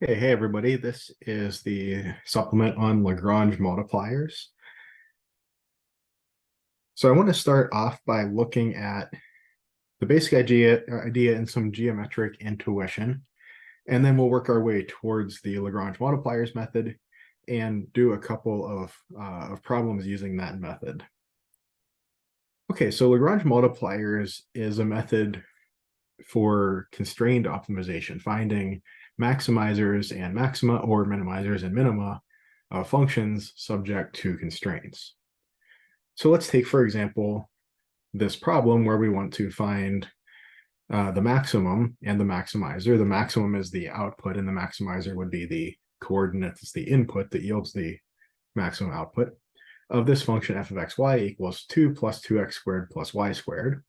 Hey everybody, this is the supplement on Lagrange multipliers. So I want to start off by looking at the basic idea and some geometric intuition, and then we'll work our way towards the Lagrange multipliers method and do a couple of problems using that method. Okay, so Lagrange multipliers is a method for constrained optimization, finding maximizers and maxima or minimizers and minima of functions subject to constraints. So let's take, for example, this problem where we want to find the maximum and the maximizer. The maximum is the output, and the maximizer would be the coordinates, the input that yields the maximum output of this function f of xy equals 2 plus 2x squared plus y squared.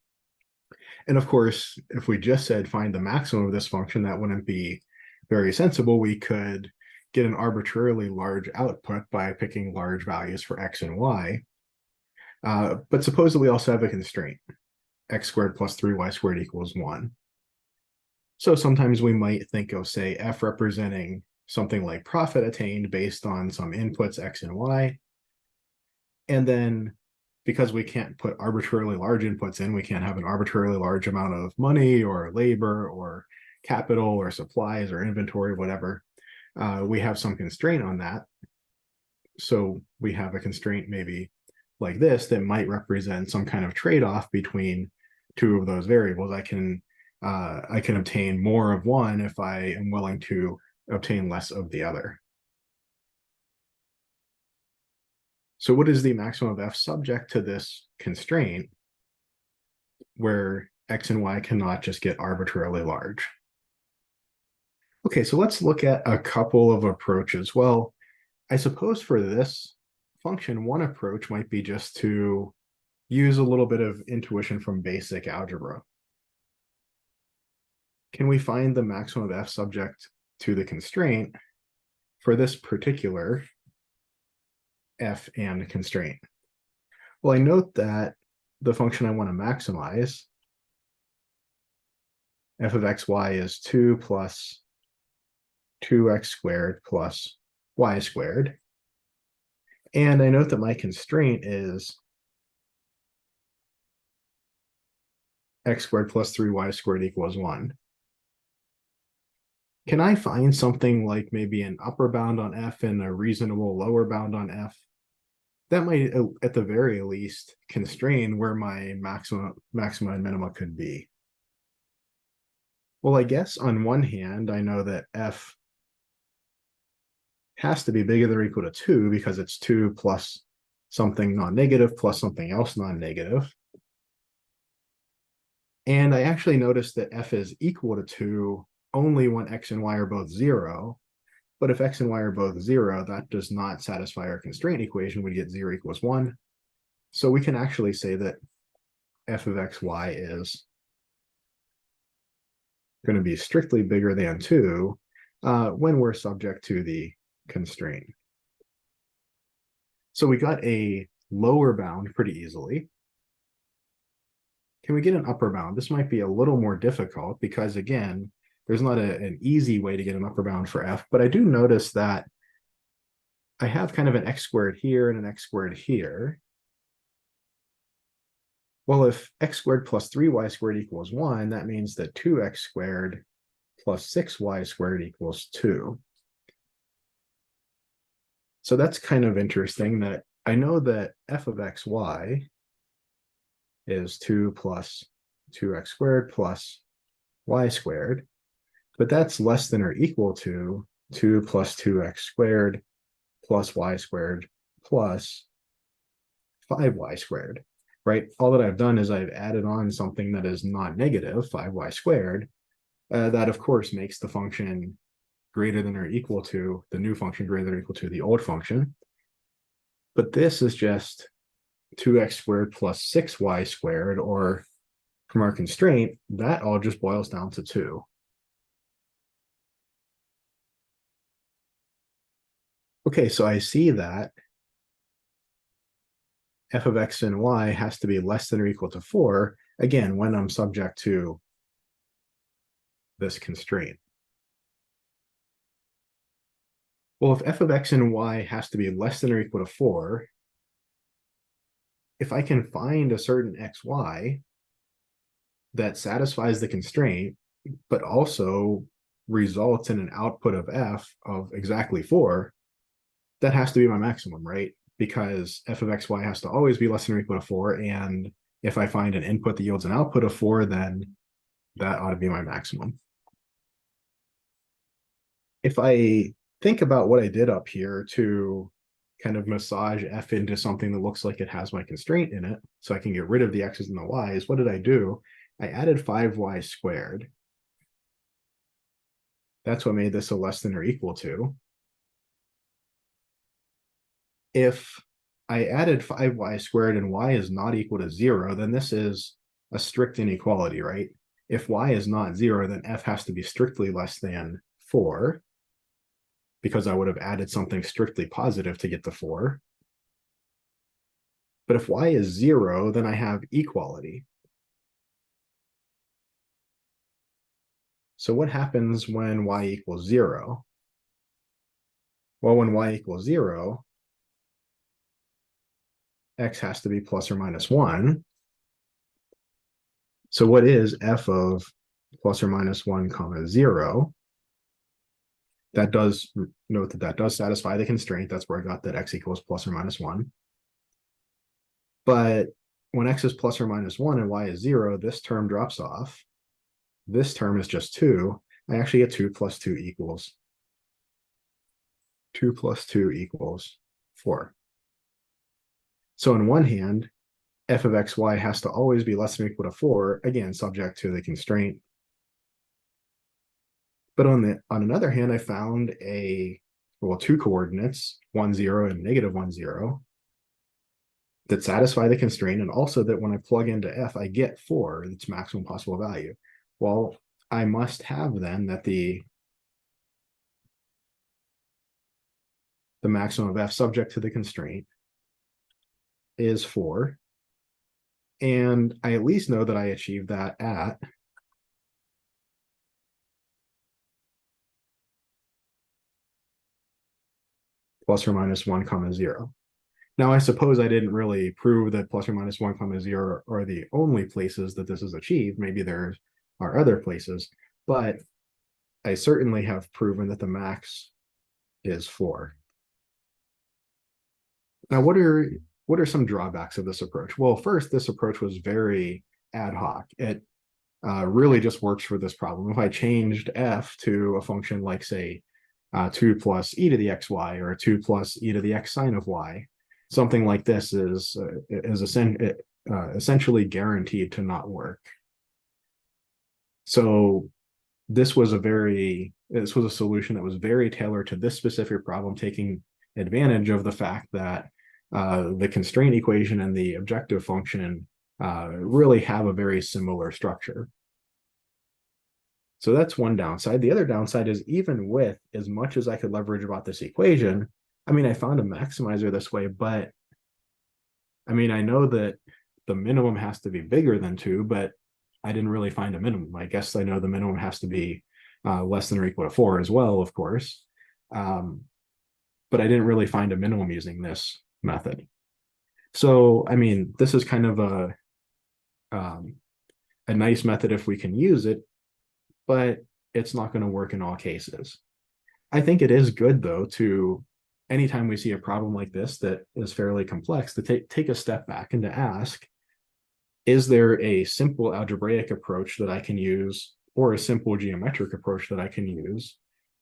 And of course, if we just said find the maximum of this function, that wouldn't be very sensible. We could get an arbitrarily large output by picking large values for x and y. But suppose that we also have a constraint, x squared plus 3y squared equals 1. So sometimes we might think of, say, f representing something like profit attained based on some inputs x and y. And then because we can't put arbitrarily large inputs in, we can't have an arbitrarily large amount of money or labor or capital or supplies or inventory, whatever. We have some constraint on that. So we have a constraint maybe like this that might represent some kind of trade-off between two of those variables. I can obtain more of one if I am willing to obtain less of the other. So what is the maximum of f subject to this constraint where x and y cannot just get arbitrarily large? Okay, so let's look at a couple of approaches. Well, I suppose for this function, one approach might be just to use a little bit of intuition from basic algebra. Can we find the maximum of f subject to the constraint for this particular f and constraint? Well, I note that the function I want to maximize, f of xy is 2 plus 2x squared plus y squared. And I note that my constraint is x squared plus 3y squared equals 1. Can I find something like maybe an upper bound on f and a reasonable lower bound on f? That might, at the very least, constrain where my maxima and minima could be. Well, I guess on one hand, I know that f has to be bigger than or equal to 2 because it's 2 plus something non-negative plus something else non-negative. And I actually noticed that f is equal to 2 only when x and y are both 0. But if x and y are both 0, that does not satisfy our constraint equation. We get 0 equals 1. So we can actually say that f of xy is going to be strictly bigger than 2 when we're subject to the constraint. So we got a lower bound pretty easily. Can we get an upper bound? This might be a little more difficult because, again, there's not an easy way to get an upper bound for f, but I do notice that I have kind of an x squared here and an x squared here. Well, if x squared plus 3y squared equals 1, that means that 2x squared plus 6y squared equals 2. So that's kind of interesting that I know that f of xy is 2 plus 2x squared plus y squared, but that's less than or equal to 2 plus 2x squared plus y squared plus 5y squared, right? All that I've done is I've added on something that is not negative, 5y squared. That, of course, makes the function greater than or equal to the new function greater than or equal to the old function. But this is just 2x squared plus 6y squared, or from our constraint, that all just boils down to 2. Okay, so I see that f of x and y has to be less than or equal to 4, again, when I'm subject to this constraint. Well, if f of x and y has to be less than or equal to 4, if I can find a certain xy that satisfies the constraint, but also results in an output of f of exactly 4, that has to be my maximum, right? Because f of xy has to always be less than or equal to 4. And if I find an input that yields an output of 4, then that ought to be my maximum. If I think about what I did up here to kind of massage f into something that looks like it has my constraint in it, so I can get rid of the x's and the y's, what did I do? I added 5y squared. That's what made this a less than or equal to. If I added 5y squared and y is not equal to 0, then this is a strict inequality, right? If y is not 0, then f has to be strictly less than 4, because I would have added something strictly positive to get the 4. But if y is 0, then I have equality. So what happens when y equals 0? Well, when y equals 0, x has to be plus or minus 1. So what is f of plus or minus 1 comma 0? That does, note that that does satisfy the constraint. That's where I got that x equals plus or minus 1. But when x is plus or minus 1 and y is 0, this term drops off. This term is just 2. I actually get 2 plus 2 equals 2 plus 2 equals 4. So on one hand, f of xy has to always be less than or equal to 4, again, subject to the constraint. But on another hand, I found two coordinates, 1, 0 and negative 1, 0, that satisfy the constraint, and also that when I plug into f, I get 4, its maximum possible value. Well, I must have then that the maximum of f subject to the constraint is 4. And I at least know that I achieved that at plus or minus 1 comma 0. Now, I suppose I didn't really prove that plus or minus 1 comma 0 are the only places that this is achieved. Maybe there are other places, but I certainly have proven that the max is 4. Now, what are some drawbacks of this approach? Well, first, this approach was very ad hoc. It really just works for this problem. If I changed f to a function like, say, 2 plus e to the xy, or 2 plus e to the x sine of y, something like this is essentially guaranteed to not work. So this was a solution that was very tailored to this specific problem, taking advantage of the fact that the constraint equation and the objective function really have a very similar structure. So that's one downside. The other downside is, even with as much as I could leverage about this equation, I mean, I found a maximizer this way, but I mean, I know that the minimum has to be bigger than 2, but I didn't really find a minimum. I guess I know the minimum has to be less than or equal to 4 as well, of course. But I didn't really find a minimum using this method. So, I mean, this is kind of a nice method if we can use it, but it's not going to work in all cases. I think it is good, though, to anytime we see a problem like this that is fairly complex, to take a step back and to ask, is there a simple algebraic approach that I can use, or a simple geometric approach that I can use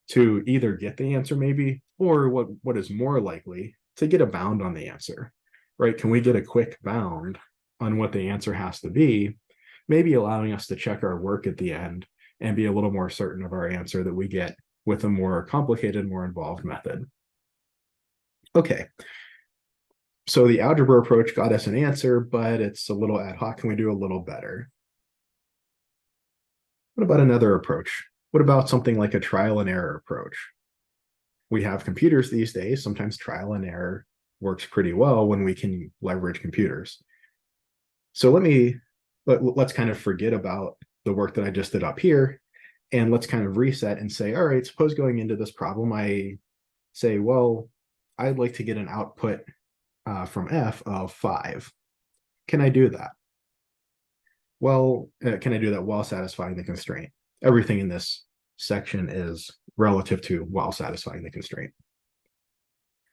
to either get the answer maybe, or what is more likely, to get a bound on the answer, right? Can we get a quick bound on what the answer has to be, maybe allowing us to check our work at the end and be a little more certain of our answer that we get with a more complicated, more involved method. Okay, so the algebra approach got us an answer, but it's a little ad hoc. Can we do a little better? What about another approach? What about something like a trial and error approach? We have computers these days. Sometimes trial and error works pretty well when we can leverage computers. So let's kind of forget about the work that I just did up here, and let's kind of reset and say, all right, suppose going into this problem, I say, well, I'd like to get an output from f of 5. Can I do that? Well, can I do that while satisfying the constraint? Everything in this section is relative to while satisfying the constraint.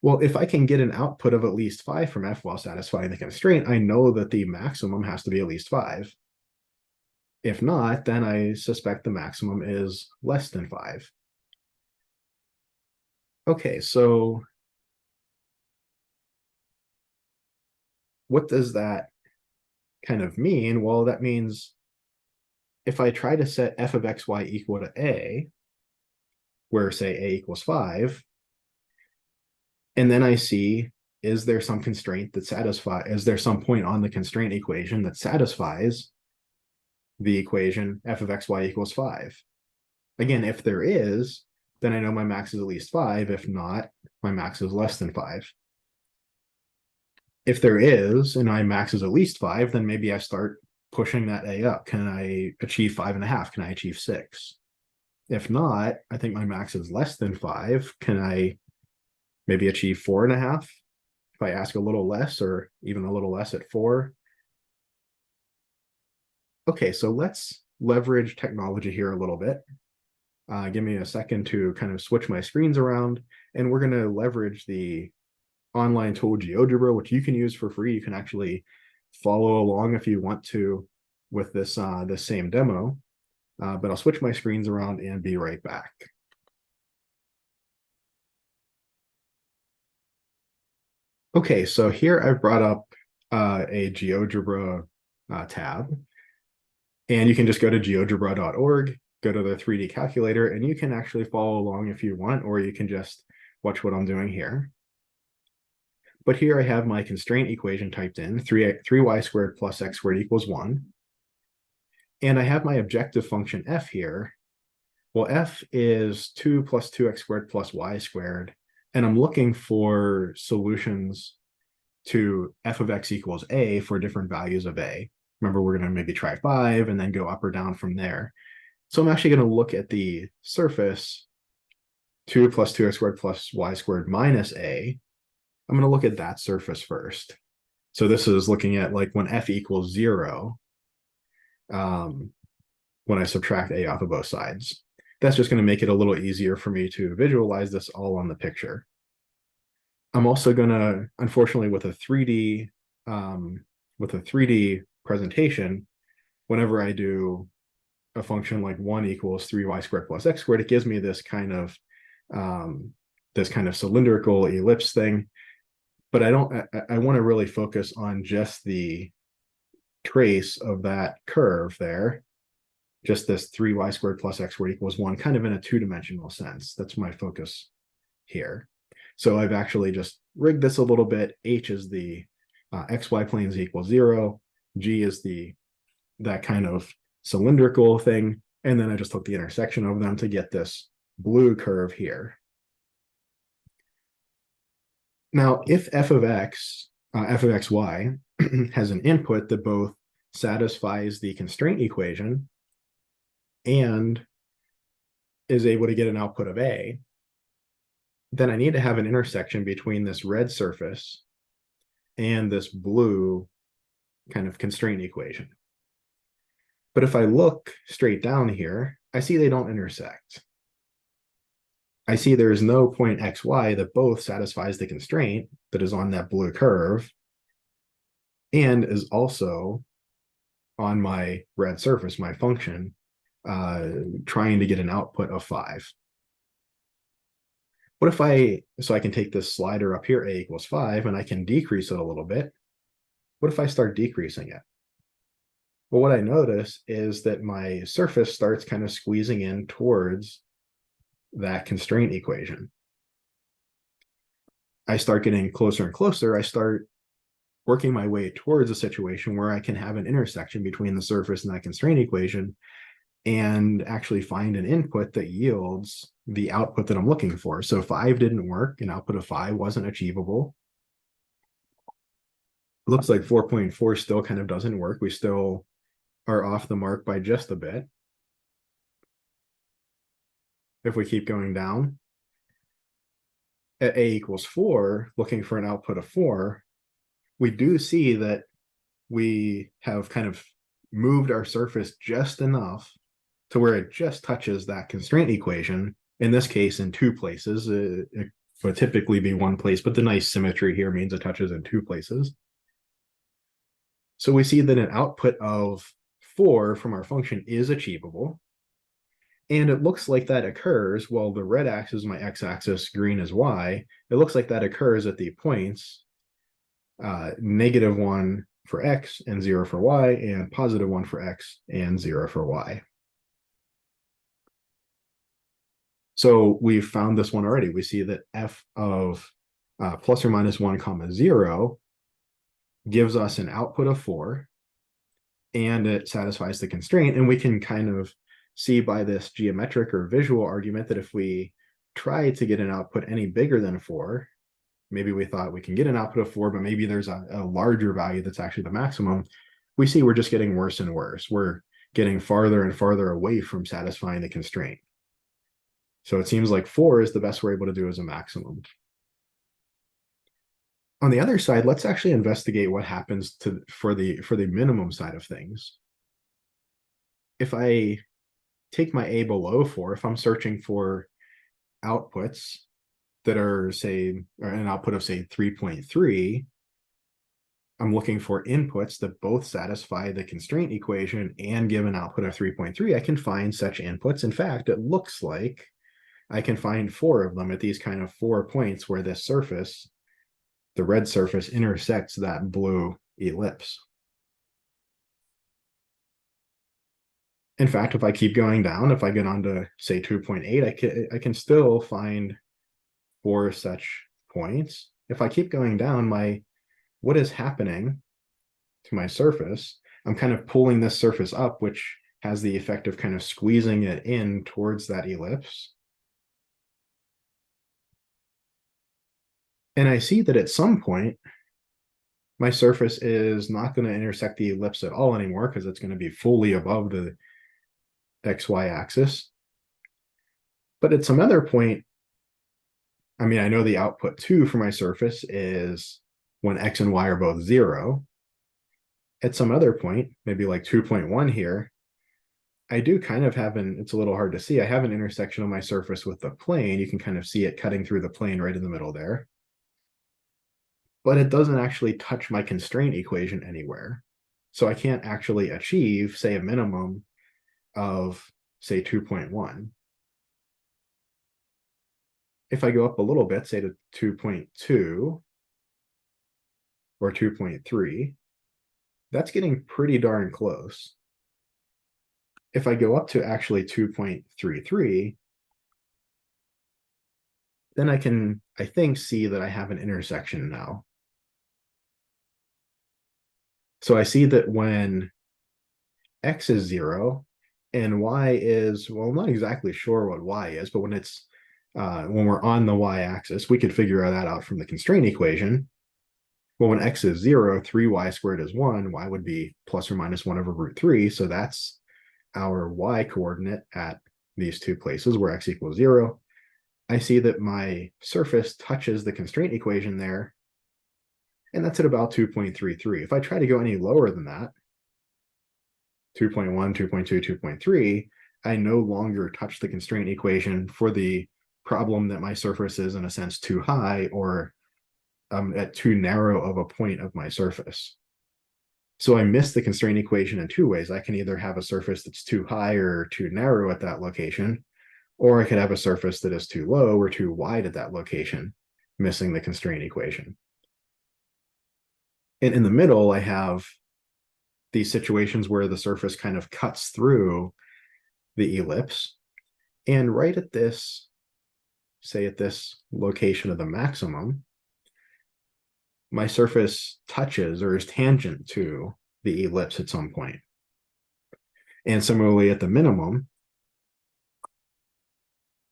Well, if I can get an output of at least 5 from f while satisfying the constraint, I know that the maximum has to be at least 5. If not, then I suspect the maximum is less than 5. Okay, so what does that kind of mean? Well, that means if I try to set f of xy equal to a, where say a equals 5, and then I see, is there some constraint that satisfies, is there some point on the constraint equation that satisfies the equation f of xy equals 5? Again, if there is, then I know my max is at least 5. If not, my max is less than 5. If there is, and my max is at least 5, then maybe I start pushing that a up. Can I achieve 5.5? Can I achieve 6? If not, I think my max is less than 5. Can I maybe achieve 4.5? If I ask a little less, or even a little less at 4. Okay, so let's leverage technology here a little bit. Give me a second to kind of switch my screens around, and we're going to leverage the online tool GeoGebra, which you can use for free. You can actually follow along if you want to with this this same demo, but I'll switch my screens around and be right back. Okay, so here I've brought up a GeoGebra tab, and you can just go to geogebra.org, go to the 3D calculator, and you can actually follow along if you want, or you can just watch what I'm doing here. But here I have my constraint equation typed in, 3y squared plus x squared equals 1. And I have my objective function f here. Well, f is 2 plus 2x squared plus y squared. And I'm looking for solutions to f of x equals a for different values of a. Remember, we're going to maybe try 5 and then go up or down from there. So I'm actually going to look at the surface 2 plus 2x squared plus y squared minus a. I'm going to look at that surface first. So this is looking at like when f equals 0, when I subtract a off of both sides. That's just going to make it a little easier for me to visualize this all on the picture. I'm also going to, unfortunately, with a 3D presentation, whenever I do a function like 1 equals 3y squared plus x squared, it gives me this kind of cylindrical ellipse thing. But I want to really focus on just the trace of that curve there, just this 3y squared plus x squared equals 1, kind of in a two-dimensional sense. That's my focus here. So I've actually just rigged this a little bit. H is the xy planes equal 0. G is that kind of cylindrical thing. And then I just took the intersection of them to get this blue curve here. Now, if f of xy has an input that both satisfies the constraint equation and is able to get an output of a, then I need to have an intersection between this red surface and this blue kind of constraint equation. But if I look straight down here, I see they don't intersect. I see there's no point xy that both satisfies the constraint that is on that blue curve and is also on my red surface, my function, trying to get an output of 5. What if so I can take this slider up here, a equals 5, and I can decrease it a little bit. What if I start decreasing it? Well, what I notice is that my surface starts kind of squeezing in towards that constraint equation. I start getting closer and closer. I start working my way towards a situation where I can have an intersection between the surface and that constraint equation and actually find an input that yields the output that I'm looking for. So 5 didn't work, an output of 5 wasn't achievable. It looks like 4.4 still kind of doesn't work. We still are off the mark by just a bit. If we keep going down, at a equals 4, looking for an output of 4, we do see that we have kind of moved our surface just enough to where it just touches that constraint equation, in this case in two places. It would typically be one place, but the nice symmetry here means it touches in two places. So we see that an output of 4 from our function is achievable. And it looks like that occurs, well, the red axis is my x-axis, green is y. It looks like that occurs at the points -1 for x and 0 for y, and +1 for x and 0 for y. So we've found this one already. We see that f of ±1 comma 0 gives us an output of 4, and it satisfies the constraint. And we can kind of see by this geometric or visual argument that if we try to get an output any bigger than 4, maybe we thought we can get an output of 4, but maybe there's a larger value that's actually the maximum, we see we're just getting worse and worse. We're getting farther and farther away from satisfying the constraint. So it seems like 4 is the best we're able to do as a maximum. On the other side, let's actually investigate what happens for the minimum side of things. If I take my a below 4, if I'm searching for outputs that are, say, or an output of, say, 3.3, I'm looking for inputs that both satisfy the constraint equation and give an output of 3.3. I can find such inputs. In fact, it looks like I can find 4 of them at these kind of 4 points where this surface, the red surface, intersects that blue ellipse. In fact, if I keep going down, if I get on to, say, 2.8, I can still find 4 such points. If I keep going down, what is happening to my surface, I'm kind of pulling this surface up, which has the effect of kind of squeezing it in towards that ellipse. And I see that at some point, my surface is not going to intersect the ellipse at all anymore, because it's going to be fully above the XY axis. But at some other point, I mean, I know the output 2 for my surface is when x and y are both 0. At some other point, maybe like 2.1 here, I do kind of have it's a little hard to see. I have an intersection of my surface with the plane. You can kind of see it cutting through the plane right in the middle there. But it doesn't actually touch my constraint equation anywhere. So I can't actually achieve, say, a minimum of, say, 2.1. If I go up a little bit, say to 2.2 or 2.3, that's getting pretty darn close. If I go up to actually 2.33, then I can, I think, see that I have an intersection now. So I see that when x is 0 and y is, well, I'm not exactly sure what y is, but when we're on the y-axis, we could figure that out from the constraint equation. Well, when x is 0, 3y squared is 1, y would be ±1/√3. So that's our y coordinate at these two places where x equals 0. I see that my surface touches the constraint equation there, and that's at about 2.33. If I try to go any lower than that, 2.1, 2.2, 2.3, I no longer touch the constraint equation for the problem that my surface is, in a sense, too high, or at too narrow of a point of my surface. So I miss the constraint equation in two ways. I can either have a surface that's too high or too narrow at that location, or I could have a surface that is too low or too wide at that location, missing the constraint equation. And in the middle, I have these situations where the surface kind of cuts through the ellipse. And right at this, say at this location of the maximum, my surface touches or is tangent to the ellipse at some point. And similarly at the minimum,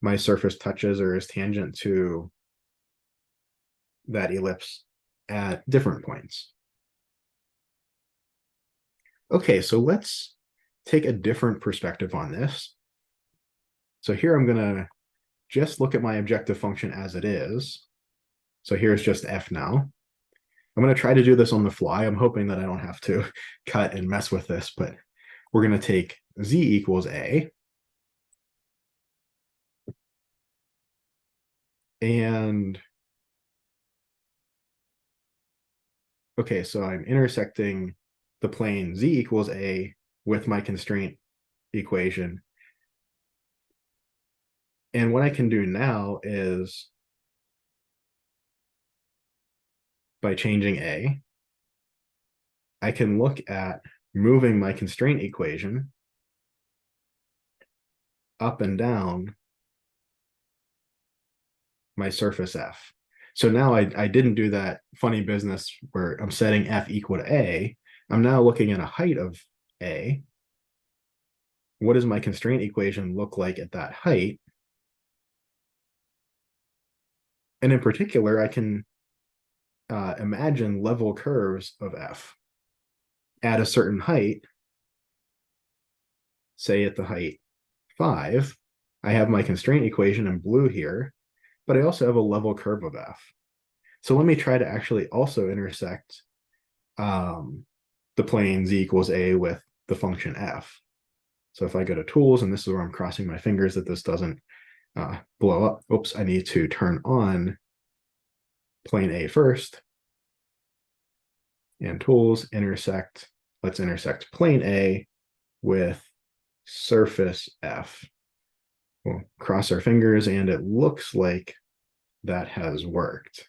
my surface touches or is tangent to that ellipse at different points. Okay, so let's take a different perspective on this. So here I'm going to just look at my objective function as it is. So here's just f now. I'm going to try to do this on the fly. I'm hoping that I don't have to cut and mess with this, but we're going to take z equals a. And okay, so I'm intersecting the plane z equals a with my constraint equation. And what I can do now is by changing a, I can look at moving my constraint equation up and down my surface f. So now I didn't do that funny business where I'm setting f equal to a. I'm now looking at a height of a. What does my constraint equation look like at that height? And in particular, I can imagine level curves of f at a certain height. Say at the height 5, I have my constraint equation in blue here, but I also have a level curve of f. So let me try to actually also intersect the plane z equals a with the function f. So if I go to tools, and this is where I'm crossing my fingers that this doesn't blow up. Oops, I need to turn on plane A first. And tools, intersect. Let's intersect plane A with surface F. We'll cross our fingers, and it looks like that has worked.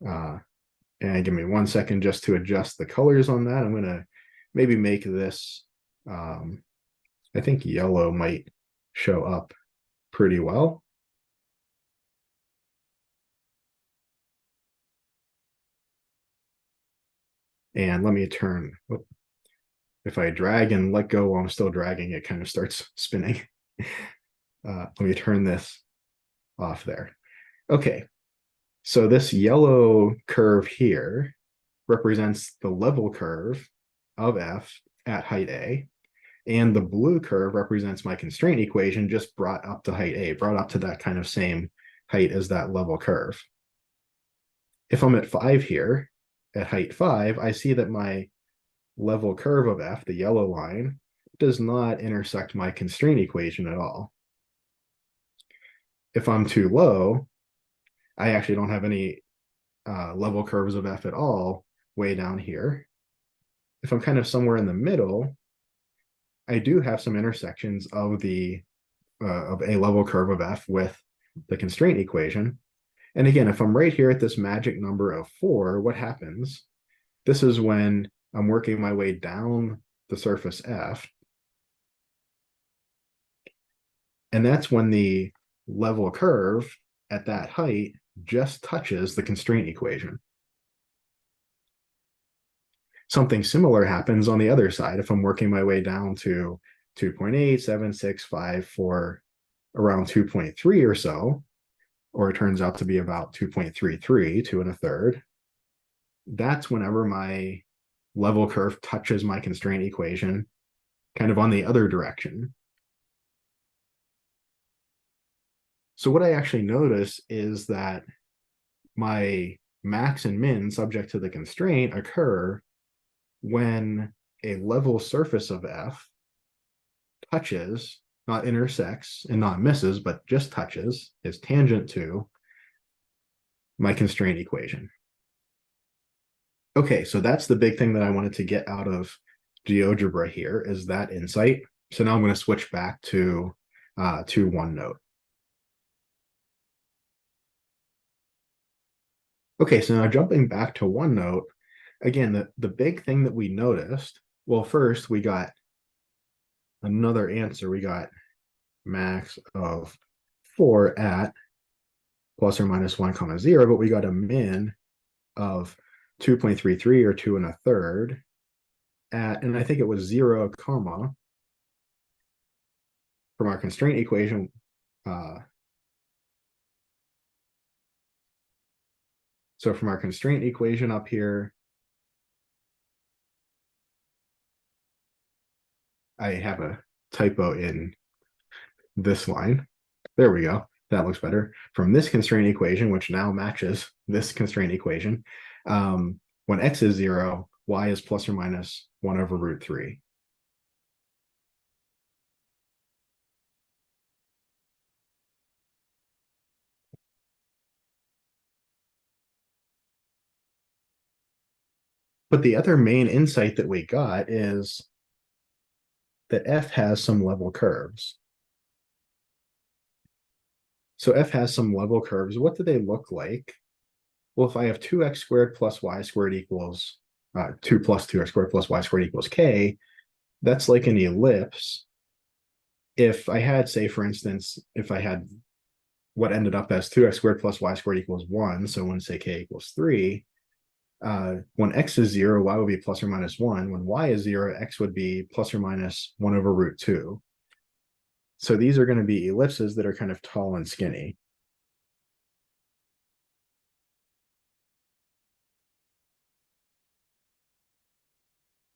And give me 1 second just to adjust the colors on that. I'm going to maybe make this, I think yellow might show up pretty well. And let me turn, if I drag and let go while I'm still dragging, it kind of starts spinning. Let me turn this off there. Okay, so this yellow curve here represents the level curve of f at height a, and the blue curve represents my constraint equation just brought up to height a, brought up to that kind of same height as that level curve. If I'm at 5 here, at height 5, I see that my level curve of f, the yellow line, does not intersect my constraint equation at all. If I'm too low, I actually don't have any level curves of f at all way down here. If I'm kind of somewhere in the middle, I do have some intersections of a level curve of f with the constraint equation. And again, if I'm right here at this magic number of 4, what happens? This is when I'm working my way down the surface f. And that's when the level curve at that height just touches the constraint equation. Something similar happens on the other side if I'm working my way down to 2.8, 7, 6, 5, 4, around 2.3 or so, or it turns out to be about 2.33, 2 1/3. That's whenever my level curve touches my constraint equation, kind of on the other direction. So what I actually notice is that my max and min subject to the constraint occur when a level surface of f touches, not intersects and not misses, but just touches, is tangent to my constraint equation. Okay, so that's the big thing that I wanted to get out of GeoGebra here, is that insight. So now I'm going to switch back to OneNote. Okay, so now jumping back to OneNote, again, the big thing that we noticed, well, first we got another answer. We got max of 4 at plus or minus 1 comma 0, but we got a min of 2.33 or 2 1/3 at, and I think it was 0 comma from our constraint equation. So from our constraint equation up here, I have a typo in this line. There we go. That looks better. From this constraint equation, which now matches this constraint equation, when x is 0, y is plus or minus 1 over root 3. But the other main insight that we got is that f has some level curves. So f has some level curves. What do they look like? Well, if I have 2x squared plus y squared equals 2 plus 2x squared plus y squared equals k, that's like an ellipse. If I had, say, for instance, if I had what ended up as 2x squared plus y squared equals 1, so when, say, k equals 3, when x is 0, y would be plus or minus 1. When y is 0, x would be plus or minus 1 over root 2. So these are going to be ellipses that are kind of tall and skinny.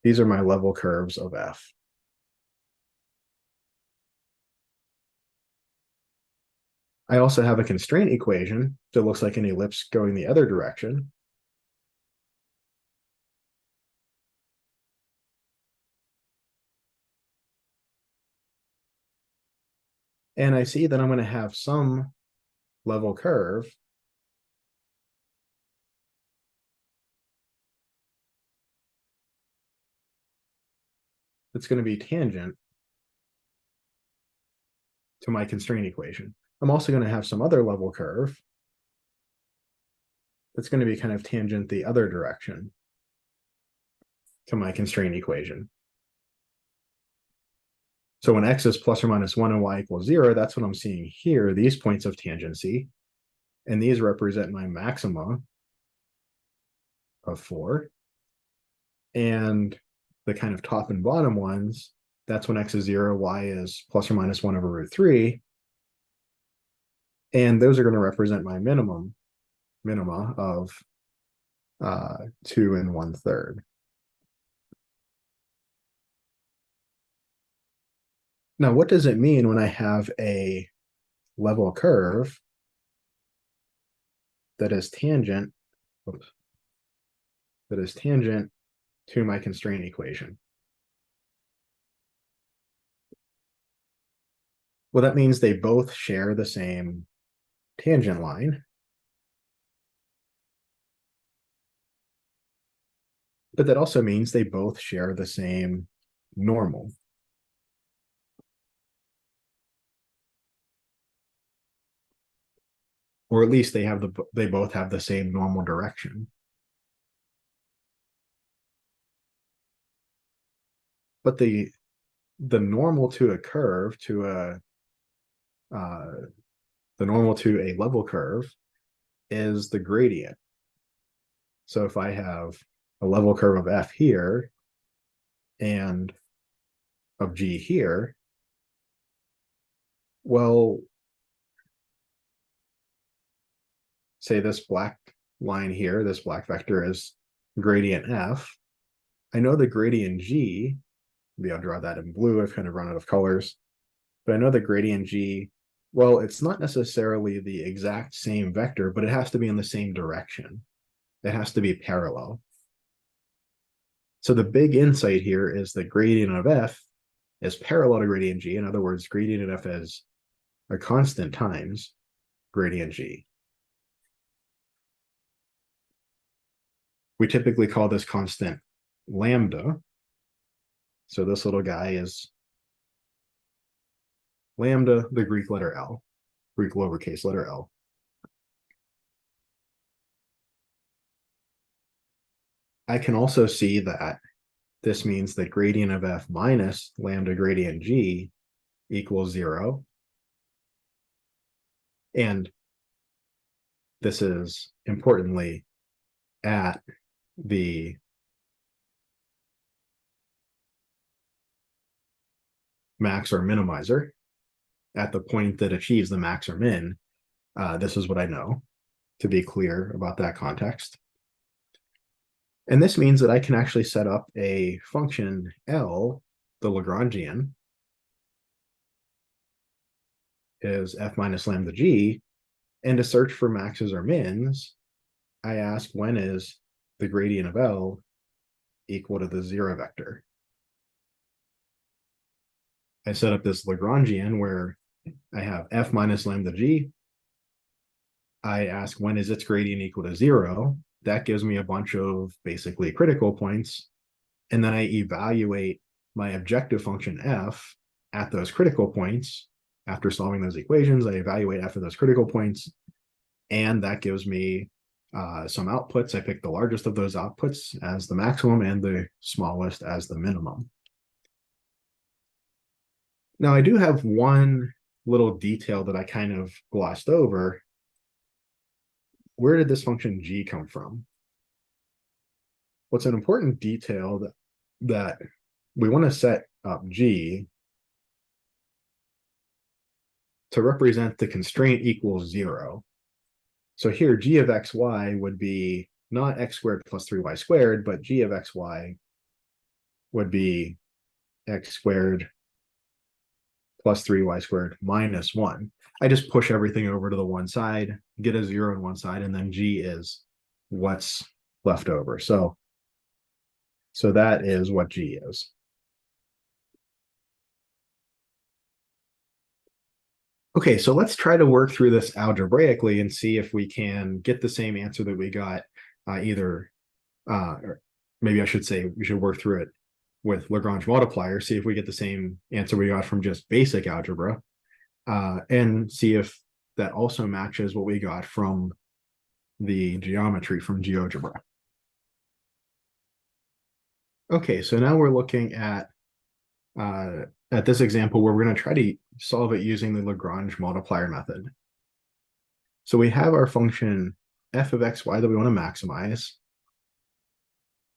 These are my level curves of f. I also have a constraint equation that looks like an ellipse going the other direction. And I see that I'm going to have some level curve that's going to be tangent to my constraint equation. I'm also going to have some other level curve that's going to be kind of tangent the other direction to my constraint equation. So when x is plus or minus 1 and y equals 0, that's what I'm seeing here, these points of tangency. And these represent my maxima of 4. And the kind of top and bottom ones, that's when x is 0, y is plus or minus 1 over root 3. And those are going to represent my minima of 2 1/3. Now, what does it mean when I have a level curve that is tangent, to my constraint equation? Well, that means they both share the same tangent line. But that also means they both share the same normal. Or at least they both have the same normal direction. But the normal to a curve the normal to a level curve is the gradient. So if I have a level curve of f here and of g here, well, say this black line here, this black vector is gradient f. I know the gradient g, maybe I'll draw that in blue, I've kind of run out of colors, but I know the gradient g, well, it's not necessarily the exact same vector, but it has to be in the same direction. It has to be parallel. So the big insight here is the gradient of f is parallel to gradient g. In other words, gradient of f is a constant times gradient g. We typically call this constant lambda. So this little guy is lambda, the Greek letter L, Greek lowercase letter L. I can also see that this means that gradient of f minus lambda gradient g equals 0. And this is importantly at the max or minimizer, at the point that achieves the max or min. This is what I know, to be clear about that context. And this means that I can actually set up a function L, the Lagrangian, is f minus lambda g. And to search for maxes or mins, I ask when is the gradient of L equal to the 0 vector. I set up this Lagrangian where I have f minus lambda g. I ask when is its gradient equal to 0. That gives me a bunch of basically critical points. And then I evaluate my objective function f at those critical points. After solving those equations, I evaluate after those critical points. And that gives me some outputs. I pick the largest of those outputs as the maximum and the smallest as the minimum. Now, I do have one little detail that I kind of glossed over. Where did this function g come from? What's an important detail that we want to set up g to represent the constraint equals 0. So here, g of xy would be not x squared plus 3y squared, but g of xy would be x squared plus 3y squared minus 1. I just push everything over to the one side, get a 0 on one side, and then g is what's left over. So that is what g is. Okay, so let's try to work through this algebraically and see if we can get the same answer that we got or maybe I should say we should work through it with Lagrange multipliers, see if we get the same answer we got from just basic algebra, and see if that also matches what we got from the geometry from GeoGebra. Okay, so now we're looking at this example where we're going to try to solve it using the Lagrange multiplier method. So we have our function f of xy that we want to maximize.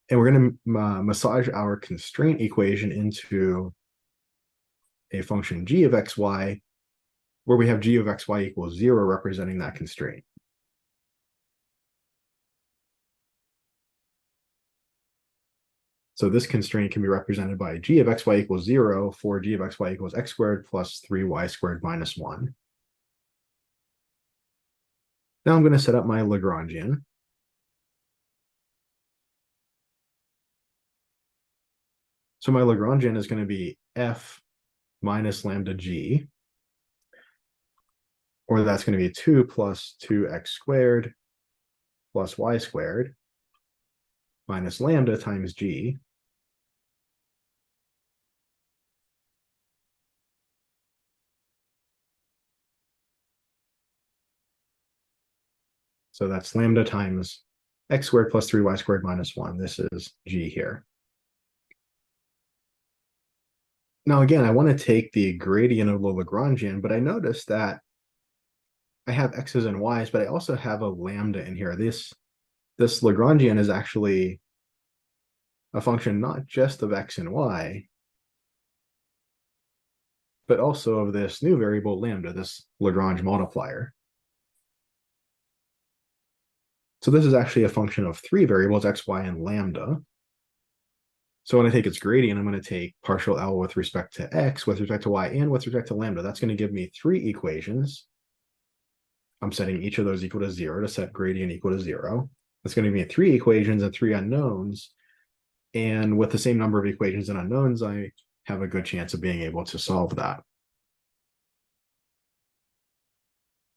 And we're going to massage our constraint equation into a function g of xy, where we have g of xy equals 0 representing that constraint. So this constraint can be represented by g of xy equals 0 for g of xy equals x squared plus 3y squared minus 1. Now I'm going to set up my Lagrangian. So my Lagrangian is going to be f minus lambda g, or that's going to be 2 plus 2x squared plus y squared minus lambda times g. So that's lambda times x squared plus 3y squared minus 1. This is g here. Now, again, I want to take the gradient of the Lagrangian, but I noticed that I have x's and y's, but I also have a lambda in here. This Lagrangian is actually a function not just of x and y, but also of this new variable lambda, this Lagrange multiplier. So this is actually a function of 3 variables, x, y, and lambda. So when I take its gradient, I'm going to take partial L with respect to x, with respect to y, and with respect to lambda. That's going to give me 3 equations. I'm setting each of those equal to 0 to set gradient equal to 0. That's going to give me 3 equations and 3 unknowns. And with the same number of equations and unknowns, I have a good chance of being able to solve that.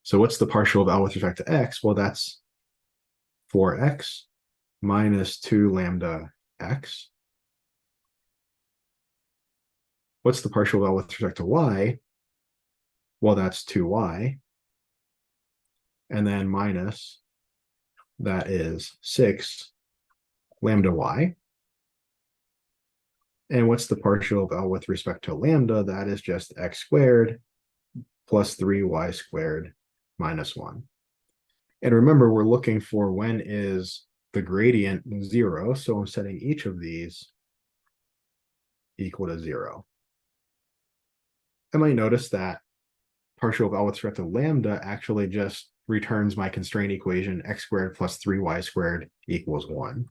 So what's the partial of L with respect to x? Well, that's 4x minus 2 lambda x. What's the partial of L with respect to y? Well, that's 2y. And then minus, that is 6 lambda y. And what's the partial of L with respect to lambda? That is just x squared plus 3y squared minus 1. And remember, we're looking for when is the gradient 0. So I'm setting each of these equal to 0. I might notice that partial of L with respect to lambda actually just returns my constraint equation x squared plus 3y squared equals 1.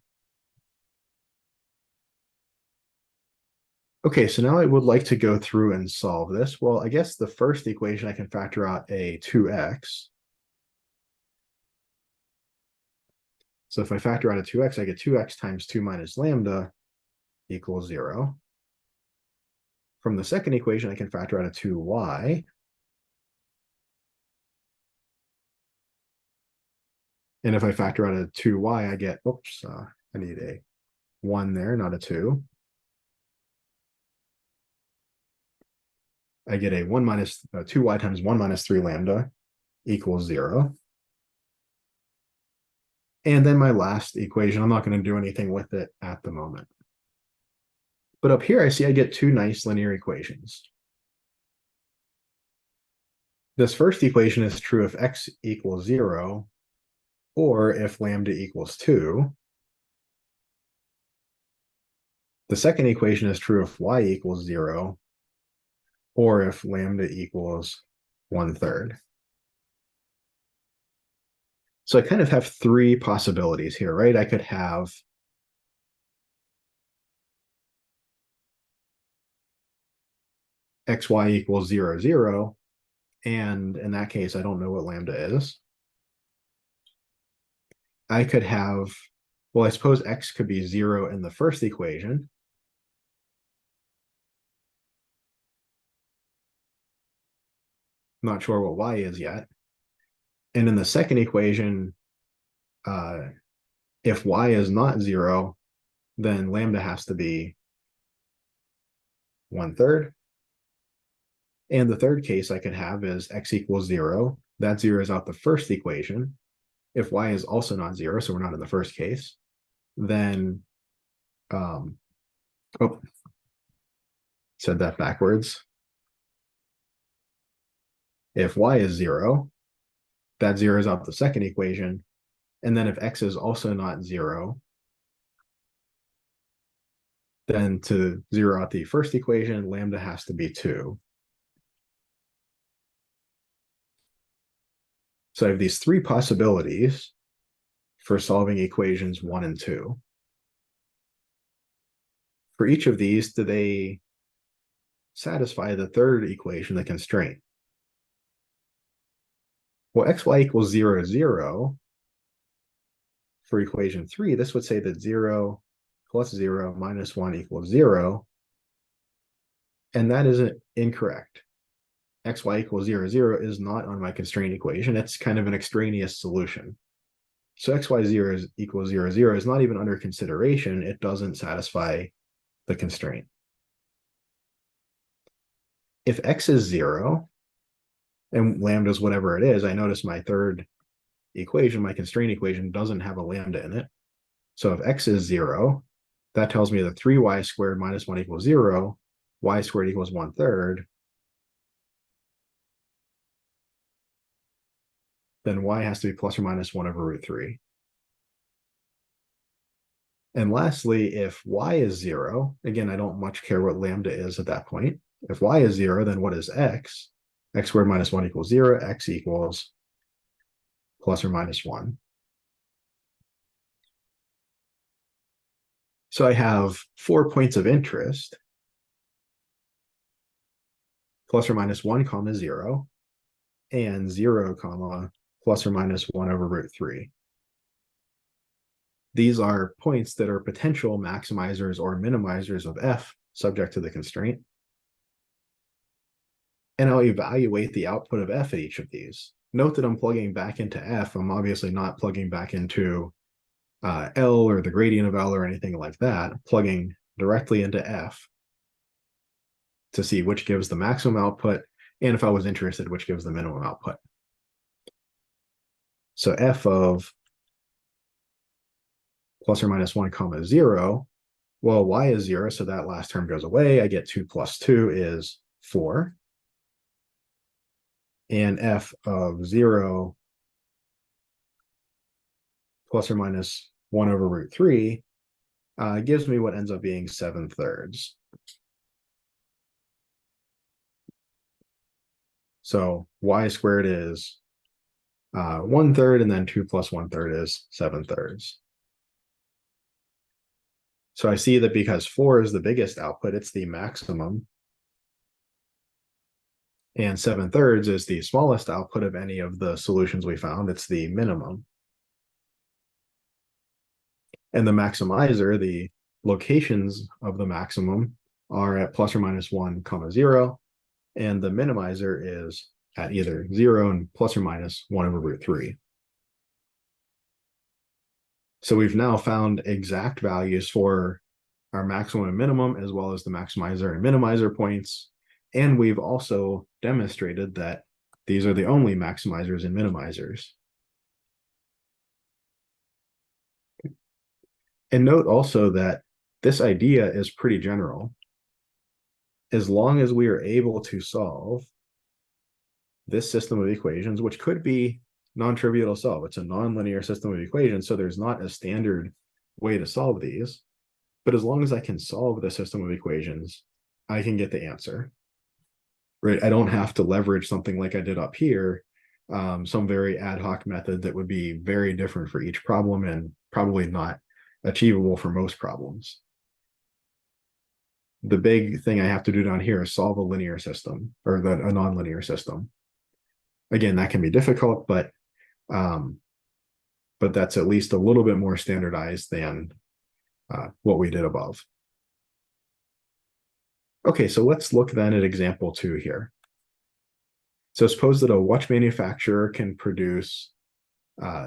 Okay, so now I would like to go through and solve this. Well, I guess the first equation I can factor out a 2x. So if I factor out a 2x, I get 2x times 2 minus lambda equals 0. From the second equation, I can factor out a 2y. And if I factor out a 2y, I get, oops, I need a 1 there, not a 2. I get a 1 minus 2y times 1 minus 3 lambda equals 0. And then my last equation, I'm not going to do anything with it at the moment. But up here, I see I get two nice linear equations. This first equation is true if x equals 0 or if lambda equals 2. The second equation is true if y equals 0 or if lambda equals 1/3. So I kind of have three possibilities here, right? I could have xy equals 0, 0, and in that case, I don't know what lambda is. I could have, well, I suppose x could be 0 in the first equation. I'm not sure what y is yet. And in the second equation, if y is not 0, then lambda has to be 1/3. And the third case I could have is x equals 0. That 0 is out the first equation. If y is also not 0, so we're not in the first case, then, oh, said that backwards. If y is 0, that 0 is out the second equation. And then if x is also not 0, then to 0 out the first equation, lambda has to be 2. So I have these three possibilities for solving equations 1 and 2. For each of these, do they satisfy the third equation, the constraint? Well, xy equals 0, 0. For equation 3, this would say that 0 plus 0 minus 1 equals 0. And that isn't incorrect. Xy equals 0, 0 is not on my constraint equation. It's kind of an extraneous solution. So xy 0 equals 0, 0 is not even under consideration. It doesn't satisfy the constraint. If x is 0 and lambda is whatever it is, I notice my third equation, my constraint equation, doesn't have a lambda in it. So if x is 0, that tells me that 3y squared minus 1 equals 0, y squared equals 1/3. Then y has to be plus or minus 1 over root 3. And lastly, if y is 0, again, I don't much care what lambda is at that point. If y is 0, then what is x? X squared minus 1 equals 0, x equals plus or minus 1. So I have 4 points of interest, plus or minus 1 comma 0, and 0 comma plus or minus 1 over root 3. These are points that are potential maximizers or minimizers of f subject to the constraint. And I'll evaluate the output of f at each of these. Note that I'm plugging back into f. I'm obviously not plugging back into L or the gradient of L or anything like that. I'm plugging directly into f to see which gives the maximum output, and if I was interested, which gives the minimum output. So f of plus or minus 1 comma 0, well, y is 0, so that last term goes away. I get 2 plus 2 is 4. And f of 0 plus or minus 1 over root 3 gives me what ends up being 7/3. So y squared is 1/3, and then 2 plus 1/3 is 7/3. So I see that because 4 is the biggest output, it's the maximum. And 7/3 is the smallest output of any of the solutions we found. It's the minimum. And the maximizer, the locations of the maximum are at plus or minus 1, 0. And the minimizer is at either 0 and plus or minus 1/√3. So we've now found exact values for our maximum and minimum, as well as the maximizer and minimizer points. And we've also demonstrated that these are the only maximizers and minimizers. And note also that this idea is pretty general. As long as we are able to solve this system of equations, which could be non-trivial to solve. It's a nonlinear system of equations, so there's not a standard way to solve these. But as long as I can solve the system of equations, I can get the answer. Right? I don't have to leverage something like I did up here, some very ad hoc method that would be very different for each problem and probably not achievable for most problems. The big thing I have to do down here is solve a linear system or a nonlinear system. Again, that can be difficult, but that's at least a little bit more standardized than what we did above. Okay, so let's look then at example 2 here. So suppose that a watch manufacturer can produce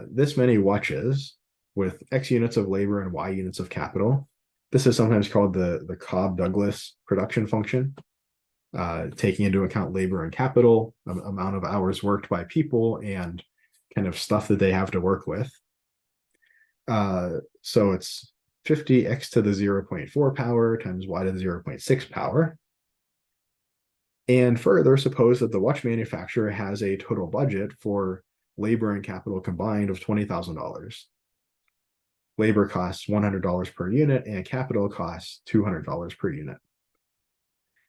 this many watches with X units of labor and Y units of capital. This is sometimes called the Cobb-Douglas production function, taking into account labor and capital, amount of hours worked by people, and kind of stuff that they have to work with. So it's 50x to the 0.4 power times y to the 0.6 power. And further, suppose that the watch manufacturer has a total budget for labor and capital combined of $20,000. Labor costs $100 per unit and capital costs $200 per unit.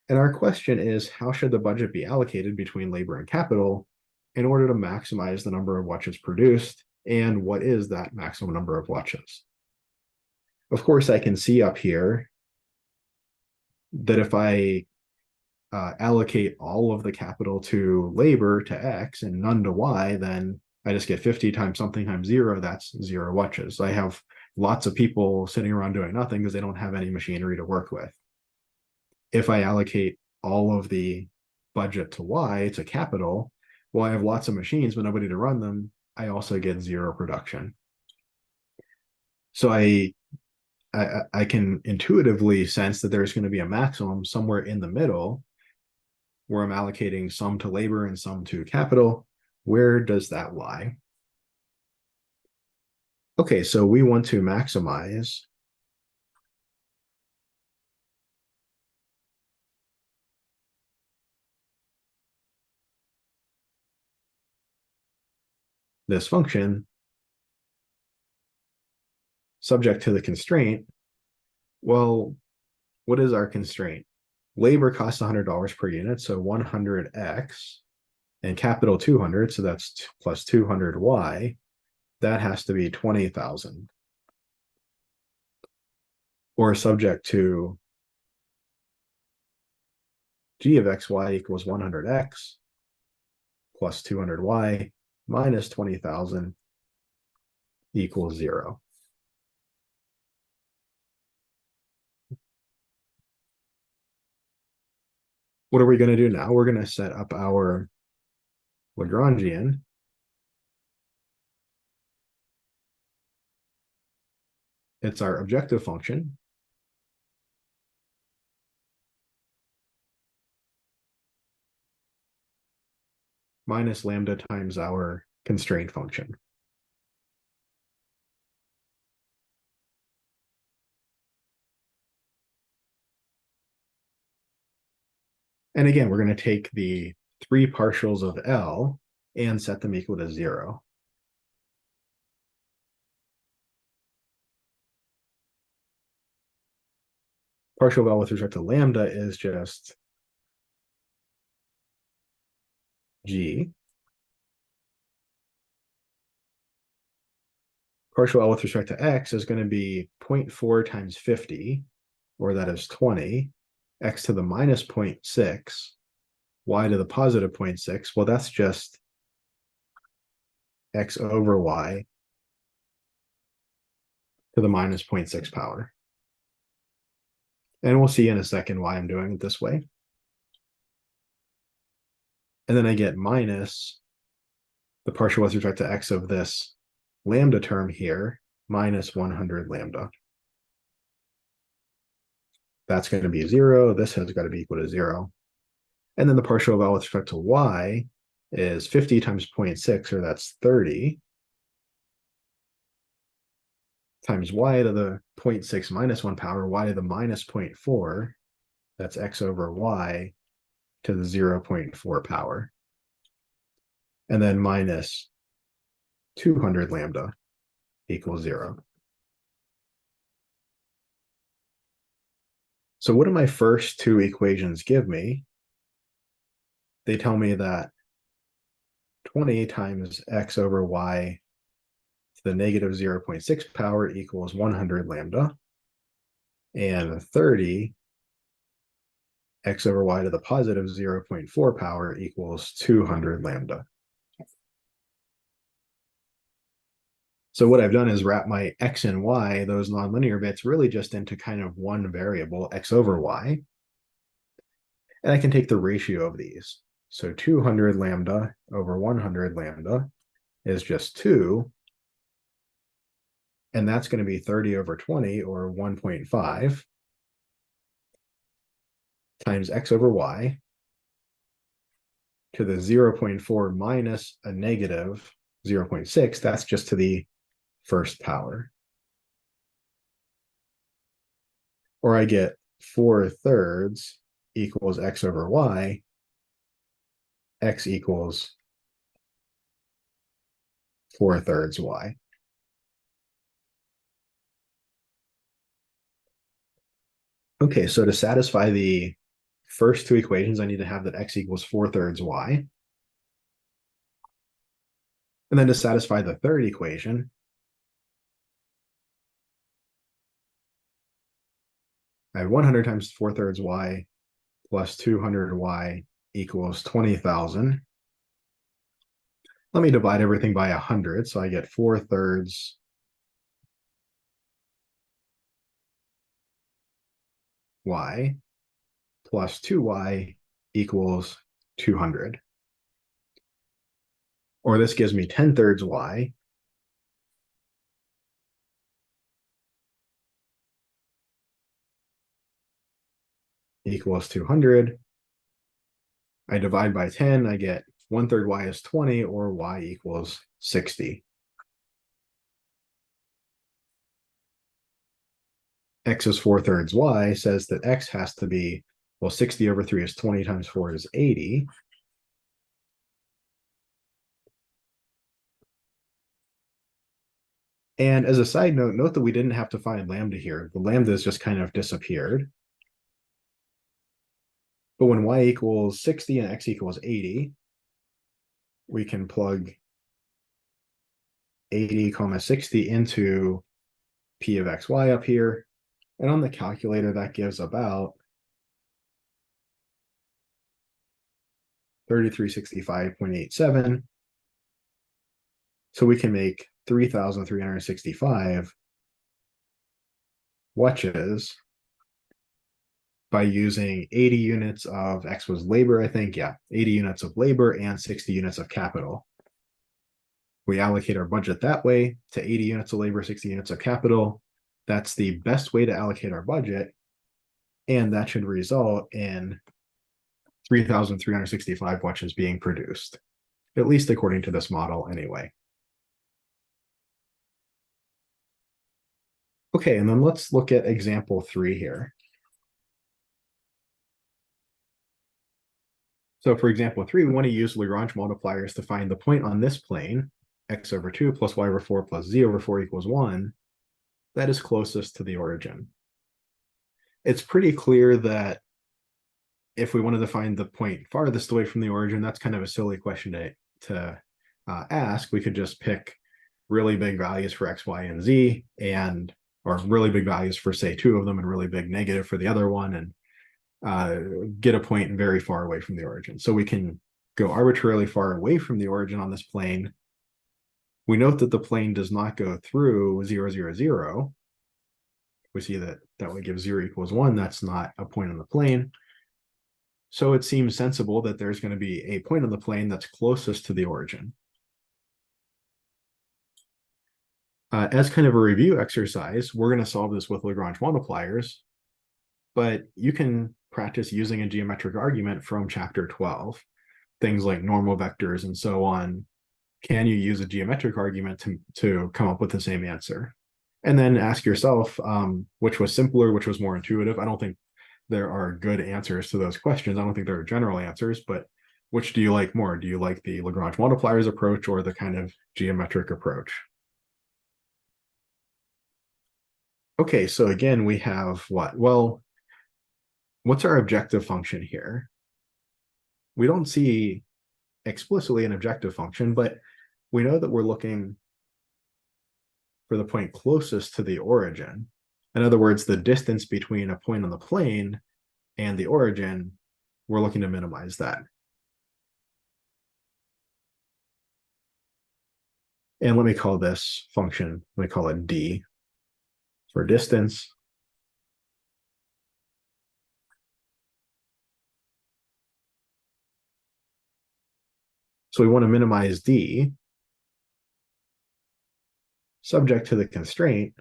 And our question is, how should the budget be allocated between labor and capital in order to maximize the number of watches produced? And what is that maximum number of watches? Of course, I can see up here that if I allocate all of the capital to labor to X and none to Y, then I just get 50 times something times 0, that's 0 watches. I have lots of people sitting around doing nothing because they don't have any machinery to work with. If I allocate all of the budget to Y, to capital, well, I have lots of machines, but nobody to run them. I also get 0 production. So I can intuitively sense that there's going to be a maximum somewhere in the middle where I'm allocating some to labor and some to capital. Where does that lie? Okay, so we want to maximize this function subject to the constraint. Well, what is our constraint? Labor costs $100 per unit, so 100x, and capital 200, so that's plus 200y. That has to be 20,000. Or subject to g of xy equals 100x plus 200y minus 20,000 equals 0. What are we going to do now? We're going to set up our Lagrangian. It's our objective function. Minus lambda times our constraint function. And again, we're going to take the 3 partials of L and set them equal to 0. Partial of L with respect to lambda is just G. partial L with respect to x is going to be 0.4 times 50, or that is 20, x to the minus 0.6, y to the positive 0.6. Well, that's just x over y to the minus 0.6 power. And we'll see in a second why I'm doing it this way. And then I get minus the partial with respect to x of this lambda term here, minus 100 lambda. That's going to be 0. This has got to be equal to 0. And then the partial of L with respect to y is 50 times 0.6, or that's 30, times y to the 0.6 minus 1 power, y to the minus 0.4, that's x over y to the 0.4 power. And then minus 200 lambda equals 0. So what do my first two equations give me? They tell me that 20 times x over y to the negative 0.6 power equals 100 lambda, and 30 x over y to the positive 0.4 power equals 200 lambda. So what I've done is wrap my x and y, those nonlinear bits, really just into kind of one variable, x over y. And I can take the ratio of these. So 200 lambda over 100 lambda is just 2. And that's going to be 30 over 20, or 1.5, times x over y to the 0.4 minus a negative 0.6. That's just to the first power. Or I get 4/3 equals x over y. X equals 4/3 y. Okay, so to satisfy the first two equations, I need to have that x equals 4/3 y. And then to satisfy the third equation, I have 100 times 4/3 y plus 200 y equals 20,000. Let me divide everything by 100, so I get 4/3 y plus 2y equals 200. Or this gives me 10/3 y equals 200. I divide by 10, I get 1/3 y is 20, or y equals 60. X is 4/3 y says that x has to be, well, 60 over 3 is 20 times 4 is 80. And as a side note, note that we didn't have to find lambda here. The lambda has just kind of disappeared. But when y equals 60 and x equals 80, we can plug 80 comma 60 into p of xy up here. And on the calculator, that gives about 3365.87. So we can make 3,365 watches by using 80 units of X was labor, I think. Yeah, 80 units of labor and 60 units of capital. We allocate our budget that way to 80 units of labor, 60 units of capital. That's the best way to allocate our budget. And that should result in 3,365 watches being produced, at least according to this model anyway. Okay, and then let's look at example 3 here. So for example 3, we want to use Lagrange multipliers to find the point on this plane, x over 2 plus y over 4 plus z over 4 equals 1, that is closest to the origin. It's pretty clear that if we wanted to find the point farthest away from the origin, that's kind of a silly question to ask. We could just pick really big values for x, y, and z, and or really big values for, say, two of them, and really big negative for the other one, and get a point very far away from the origin. So we can go arbitrarily far away from the origin on this plane. We note that the plane does not go through 0, 0, 0. We see that that would give 0 equals 1. That's not a point on the plane. So it seems sensible that there's going to be a point on the plane that's closest to the origin. As kind of a review exercise, we're going to solve this with Lagrange multipliers, but you can practice using a geometric argument from chapter 12. Things like normal vectors and so on. Can you use a geometric argument to come up with the same answer? And then ask yourself, which was simpler, which was more intuitive. I don't think there are good answers to those questions. I don't think there are general answers, but which do you like more? Do you like the Lagrange multipliers approach or the kind of geometric approach? Okay, so again, we have what? Well, what's our objective function here? We don't see explicitly an objective function, but we know that we're looking for the point closest to the origin. In other words, the distance between a point on the plane and the origin, we're looking to minimize that. And let me call this function, let me call it d for distance. So we want to minimize d subject to the constraint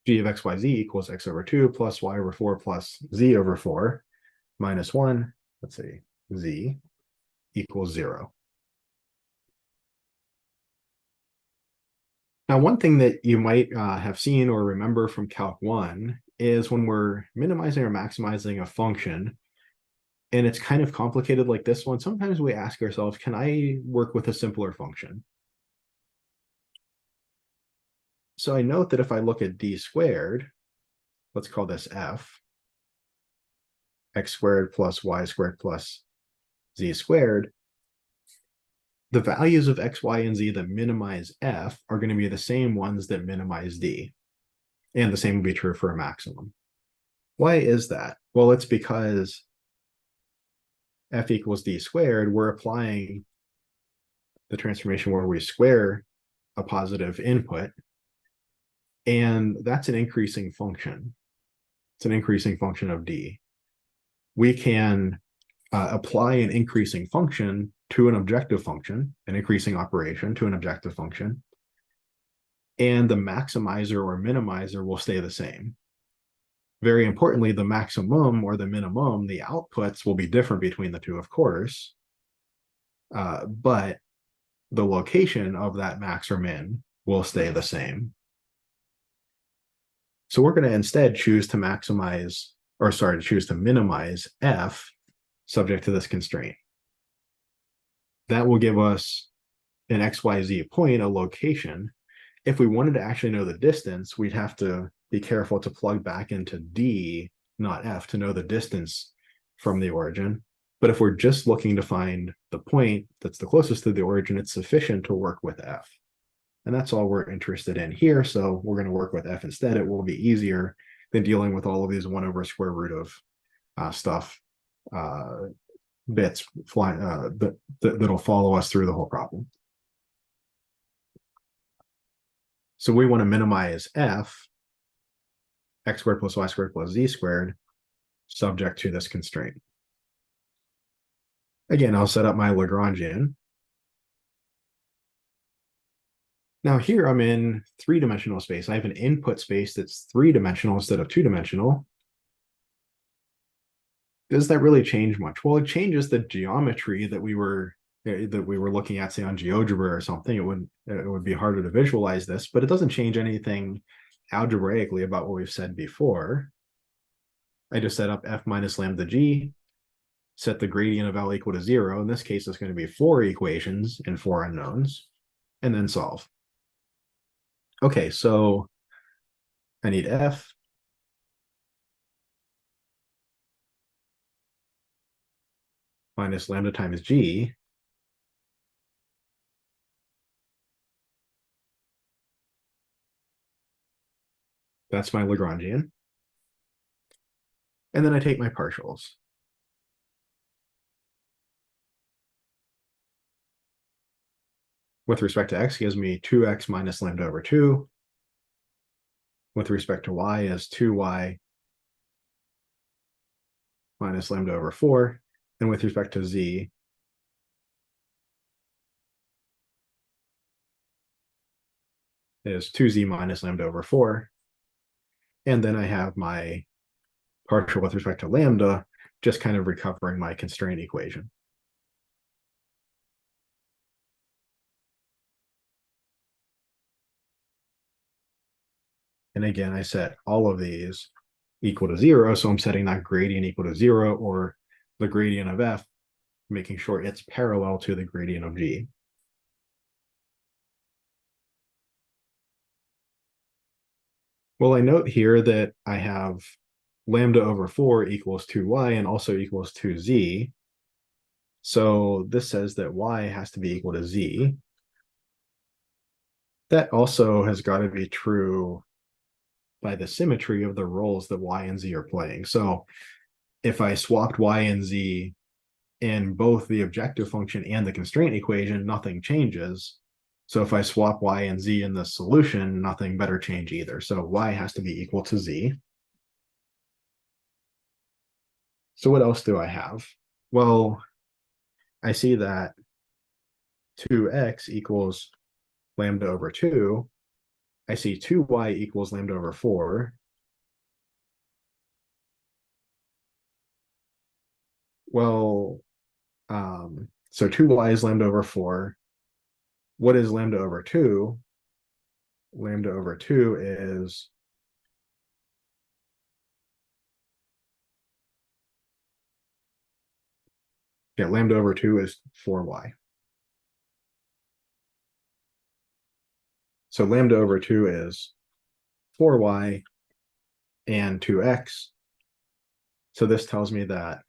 g of x, y, z equals x over 2 plus y over 4 plus z over 4 minus 1, let's say z equals 0. Now, one thing that you might have seen or remember from Calc 1 is when we're minimizing or maximizing a function, and it's kind of complicated like this one, sometimes we ask ourselves, can I work with a simpler function? So I note that if I look at d squared, let's call this f, x squared plus y squared plus z squared, the values of x, y, and z that minimize f are going to be the same ones that minimize d. And the same would be true for a maximum. Why is that? Well, it's because f equals d squared, we're applying the transformation where we square a positive input, and that's an increasing function. It's an increasing function of d. We can apply an increasing function to an objective function, an increasing operation to an objective function, and the maximizer or minimizer will stay the same. Very importantly, the maximum or the minimum, the outputs will be different between the two, of course, but the location of that max or min will stay the same. So we're going to instead choose to maximize, or sorry, choose to minimize f subject to this constraint. That will give us an XYZ point, a location. If we wanted to actually know the distance, we'd have to be careful to plug back into D, not F, to know the distance from the origin. But if we're just looking to find the point that's the closest to the origin, it's sufficient to work with F. And that's all we're interested in here. So we're going to work with F instead. It will be easier than dealing with all of these 1 over square root of stuff, bits flying that'll follow us through the whole problem. So we want to minimize f, x squared plus y squared plus z squared, subject to this constraint. Again, I'll set up my Lagrangian. Now here I'm in 3-dimensional space. I have an input space that's 3-dimensional instead of 2-dimensional. Does that really change much? Well, it changes the geometry that we were looking at, say, on GeoGebra or something. It would be harder to visualize this, but it doesn't change anything algebraically about what we've said before. I just set up f minus lambda g, set the gradient of L equal to 0. In this case, it's going to be 4 equations and 4 unknowns, and then solve. Okay, so I need f, minus lambda times g. That's my Lagrangian. And then I take my partials. With respect to x gives me 2x minus lambda over 2. With respect to y is 2y minus lambda over 4. And with respect to z, is 2z minus lambda over 4. And then I have my partial with respect to lambda, just kind of recovering my constraint equation. And again, I set all of these equal to 0, so I'm setting that gradient equal to 0, or the gradient of f, making sure it's parallel to the gradient of g. Well, I note here that I have lambda over 4 equals 2y and also equals 2z. So this says that y has to be equal to z. That also has got to be true by the symmetry of the roles that y and z are playing. So if I swapped y and z in both the objective function and the constraint equation, nothing changes. So if I swap y and z in the solution, nothing better change either. So y has to be equal to z. So what else do I have? Well, I see that 2x equals lambda over 2. I see 2y equals lambda over 4. Well, so 2y is lambda over 4. What is lambda over 2? Lambda over 2 is lambda over 2 is 4y. So lambda over 2 is 4y and 2x. So this tells me that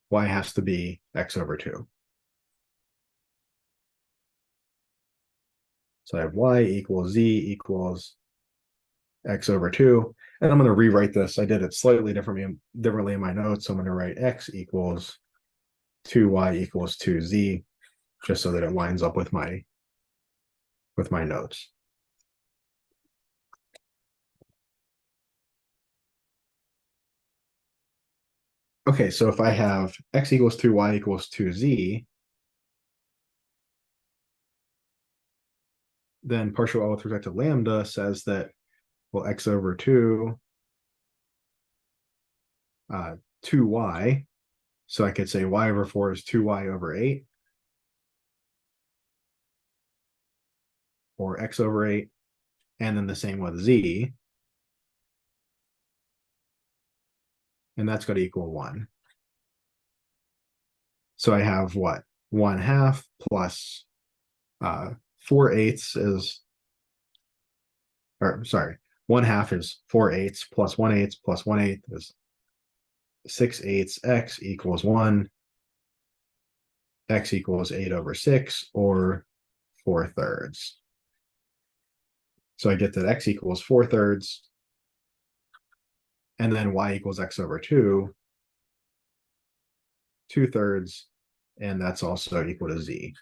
y has to be x over 2. So I have y equals z equals x over 2. And I'm going to rewrite this. I did it slightly differently in my notes. So I'm going to write x equals 2y equals 2z, just so that it lines up with my notes. Okay, so if I have x equals 2, y equals 2z, then partial L with respect to lambda says that, well, x over 2, 2y. So I could say y over 4 is 2y over 8, or x over 8, and then the same with z. And that's going to equal 1. So I have what? 1/2 plus 4/8 is, or sorry, 1/2 is 4/8 plus 1/8 plus 1/8 is 6/8 x equals 1. X equals 8 over 6, or 4/3. So I get that x equals 4/3, and then y equals x over 2, 2/3, and that's also equal to z.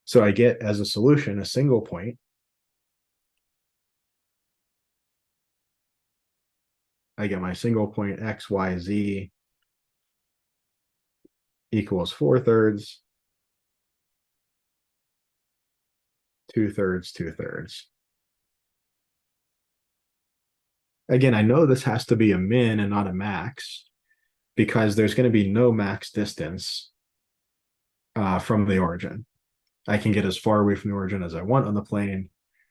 So I get as a solution a single point. I get my single point x, y, z equals 4/3, 2/3, 2/3. Again, I know this has to be a min and not a max, because there's going to be no max distance from the origin. I can get as far away from the origin as I want on the plane.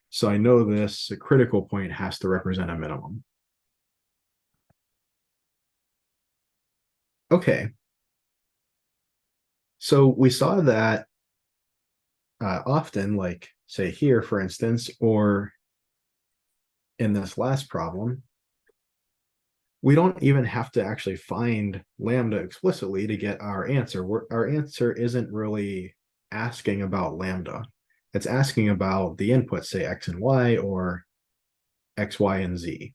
So I know this critical point has to represent a minimum. Okay. So we saw that often, like say here, for instance, or in this last problem, we don't even have to actually find lambda explicitly to get our answer. Our answer isn't really asking about lambda. It's asking about the inputs, say x and y or x, y, and z.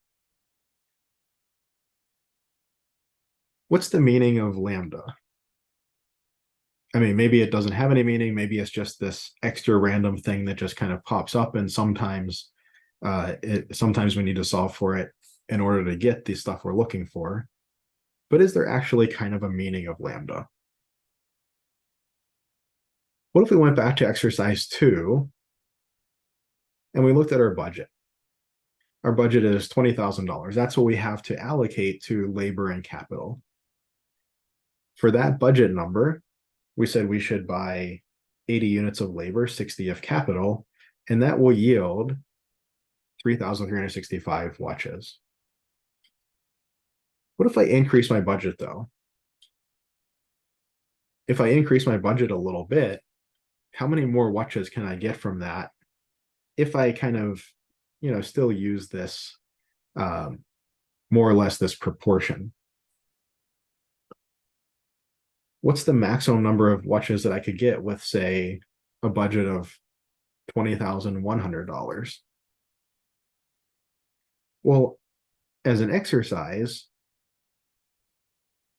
What's the meaning of lambda? I mean, maybe it doesn't have any meaning. Maybe it's just this extra random thing that just kind of pops up, and sometimes sometimes we need to solve for it in order to get the stuff we're looking for. But is there actually kind of a meaning of lambda? What if we went back to exercise 2 and we looked at our budget? Our budget is $20,000. That's what we have to allocate to labor and capital. For that budget number, we said we should buy 80 units of labor, 60 of capital, and that will yield 3,365 watches. What if I increase my budget though? If I increase my budget a little bit, how many more watches can I get from that if I kind of, still use this, more or less this proportion? What's the maximum number of watches that I could get with, say, a budget of $20,100? Well, as an exercise,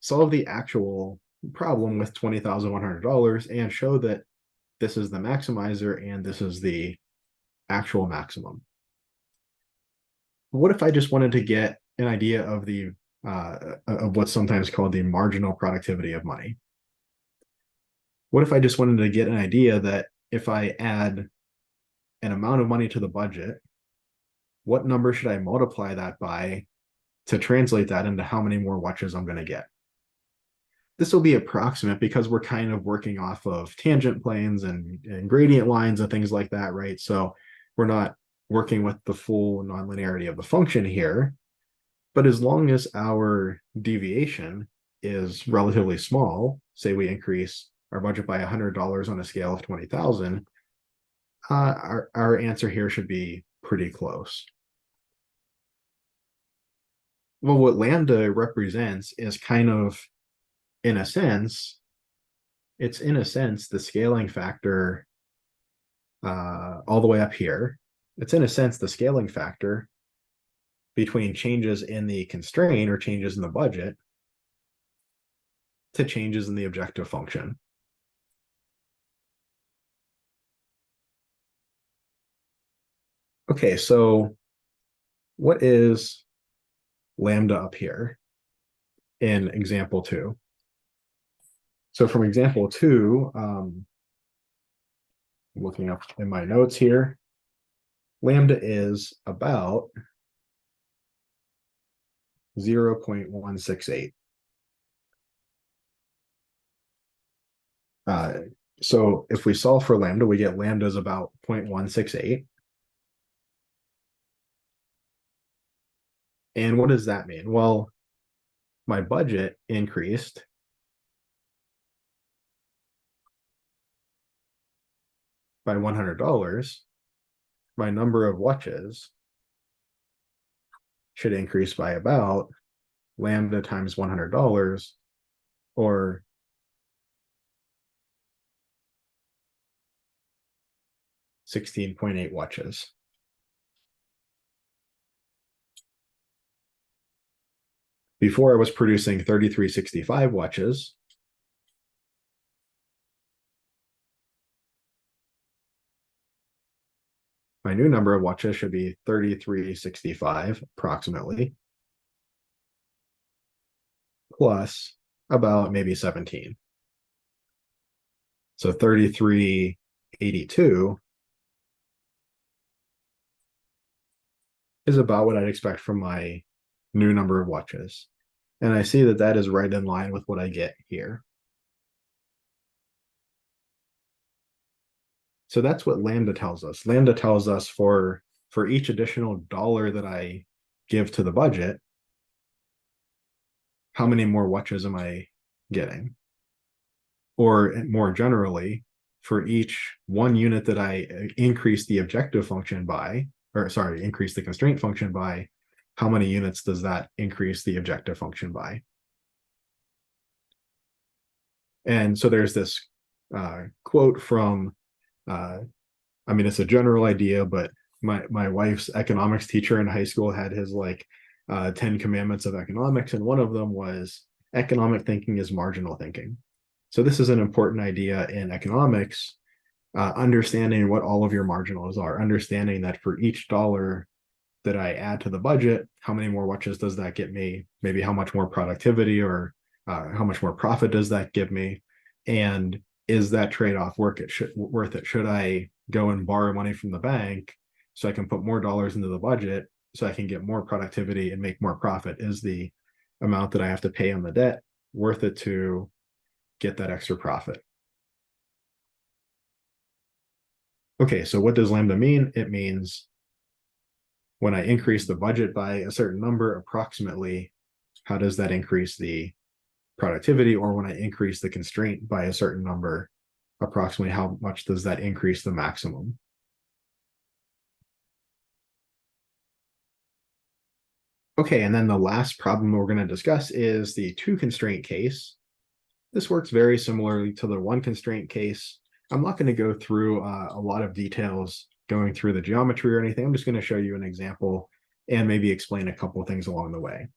solve the actual problem with $20,100 and show that this is the maximizer and this is the actual maximum. What if I just wanted to get an idea of the of what's sometimes called the marginal productivity of money? What if I just wanted to get an idea that if I add an amount of money to the budget, what number should I multiply that by to translate that into how many more watches I'm going to get? This will be approximate because we're kind of working off of tangent planes and gradient lines and things like that, right? So we're not working with the full nonlinearity of the function here. But as long as our deviation is relatively small, say we increase our budget by $100 on a scale of 20,000, our answer here should be pretty close. Well, what lambda represents is kind of, in a sense, the scaling factor all the way up here. It's in a sense the scaling factor between changes in the constraint or changes in the budget to changes in the objective function. Okay, so what is lambda up here in example 2? So from example 2, looking up in my notes here, lambda is about 0.168. So if we solve for lambda, we get lambda is about 0.168. And what does that mean? Well, my budget increased by $100. My number of watches should increase by about lambda times $100, or 16.8 watches. Before I was producing 3,365 watches. My new number of watches should be 3,365 approximately, plus about maybe 17. So 3,382 is about what I'd expect from my new number of watches. And I see that that is right in line with what I get here. So that's what lambda tells us. Lambda tells us for each additional dollar that I give to the budget, how many more watches am I getting? Or more generally, for each 1 unit that I increase the objective function by, or sorry, increase the constraint function by, how many units does that increase the objective function by? And so there's this quote from, I mean, it's a general idea, but my wife's economics teacher in high school had his like 10 commandments of economics, and one of them was economic thinking is marginal thinking. So this is an important idea in economics, understanding what all of your marginals are, understanding that for each dollar that I add to the budget, how many more watches does that get me? Maybe how much more productivity or how much more profit does that give me? And is that trade-off worth it? Should I go and borrow money from the bank so I can put more dollars into the budget so I can get more productivity and make more profit? Is the amount that I have to pay on the debt worth it to get that extra profit? Okay, so what does lambda mean? It means when I increase the budget by a certain number, approximately, how does that increase the productivity? Or when I increase the constraint by a certain number, approximately how much does that increase the maximum? Okay, and then the last problem we're going to discuss is the two constraint case. This works very similarly to the one constraint case. I'm not going to go through a lot of details going through the geometry or anything. I'm just going to show you an example and maybe explain a couple of things along the way.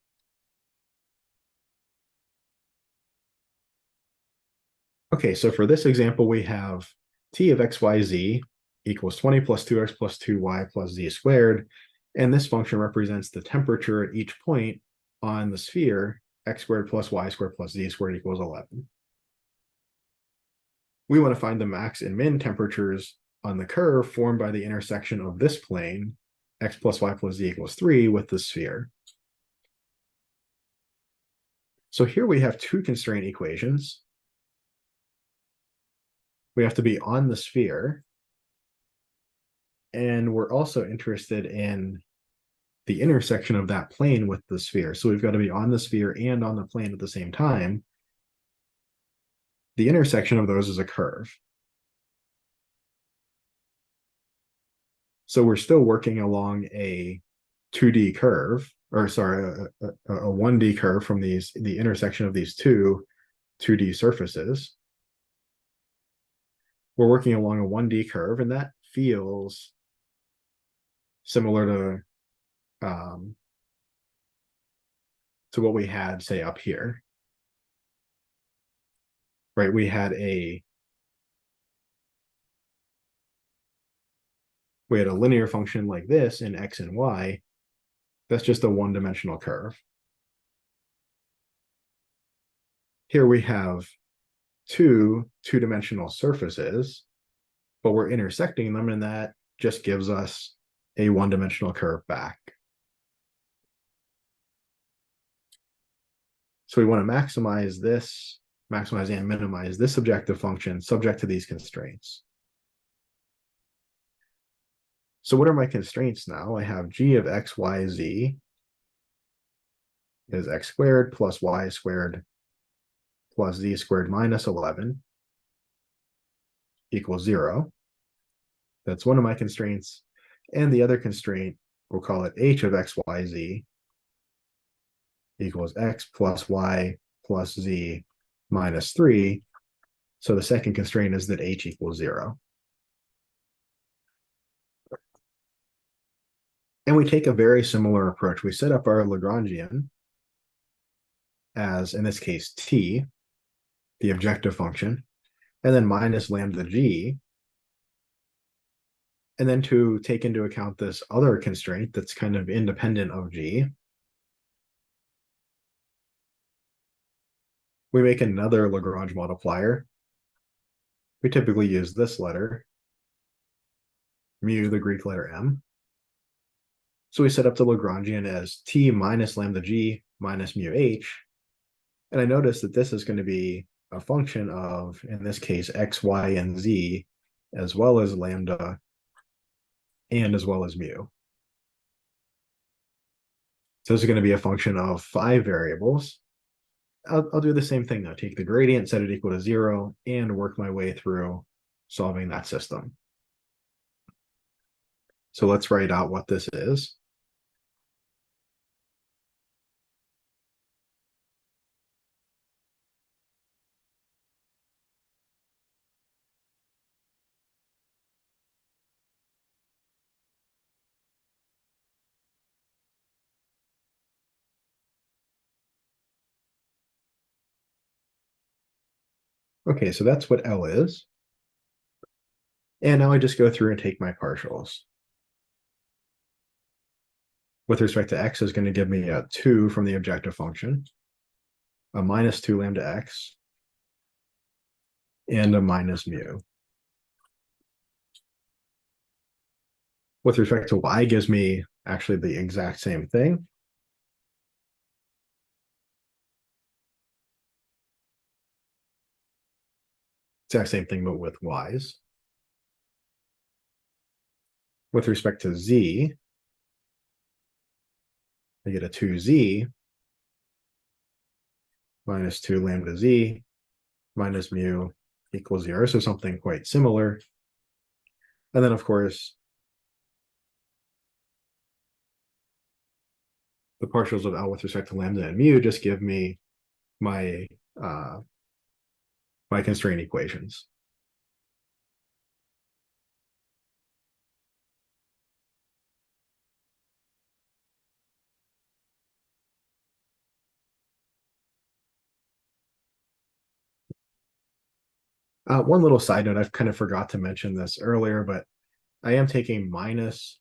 Okay, so for this example, we have t of xyz equals 20 plus 2x plus 2y plus z squared. And this function represents the temperature at each point on the sphere, x squared plus y squared plus z squared equals 11. We want to find the max and min temperatures on the curve formed by the intersection of this plane, x plus y plus z equals 3, with the sphere. So here we have two constraint equations. We have to be on the sphere. And we're also interested in the intersection of that plane with the sphere. So we've got to be on the sphere and on the plane at the same time. The intersection of those is a curve. So we're still working along a 2D curve, or sorry, a 1D curve from the intersection of these two 2D surfaces. We're working along a 1D curve, and that feels similar to what we had, say, up here. Right, we had a linear function like this in x and y. That's just a one-dimensional curve. Here we have two-dimensional surfaces, but we're intersecting them, and that just gives us a one-dimensional curve back. So we want to maximize and minimize this objective function subject to these constraints. So what are my constraints now? I have g of x, y, z is x squared plus y squared plus z squared minus 11 equals 0. That's one of my constraints. And the other constraint, we'll call it h of x, y, z equals x plus y plus z minus 3. So the second constraint is that h equals 0. And we take a very similar approach. We set up our Lagrangian as, in this case, t, the objective function, and then minus lambda g. And then to take into account this other constraint that's kind of independent of g, we make another Lagrange multiplier. We typically use this letter, mu, the Greek letter m. So we set up the Lagrangian as t minus lambda g minus mu h. And I notice that this is going to be a function of, in this case, x, y, and z, as well as lambda, and as well as mu. So this is going to be a function of 5 variables. I'll do the same thing though. Take the gradient, set it equal to 0, and work my way through solving that system. So let's write out what this is. Okay, so that's what L is. And now I just go through and take my partials. With respect to x is going to give me a 2 from the objective function, a minus 2 lambda x, and a minus mu. With respect to y gives me actually the exact same thing. Exact same thing, but with y's. With respect to z, I get a 2z minus 2 lambda z minus mu equals 0. So something quite similar. And then, of course, the partials of L with respect to lambda and mu just give me my my constraint equations. One little side note, I've kind of forgot to mention this earlier, but I am taking minus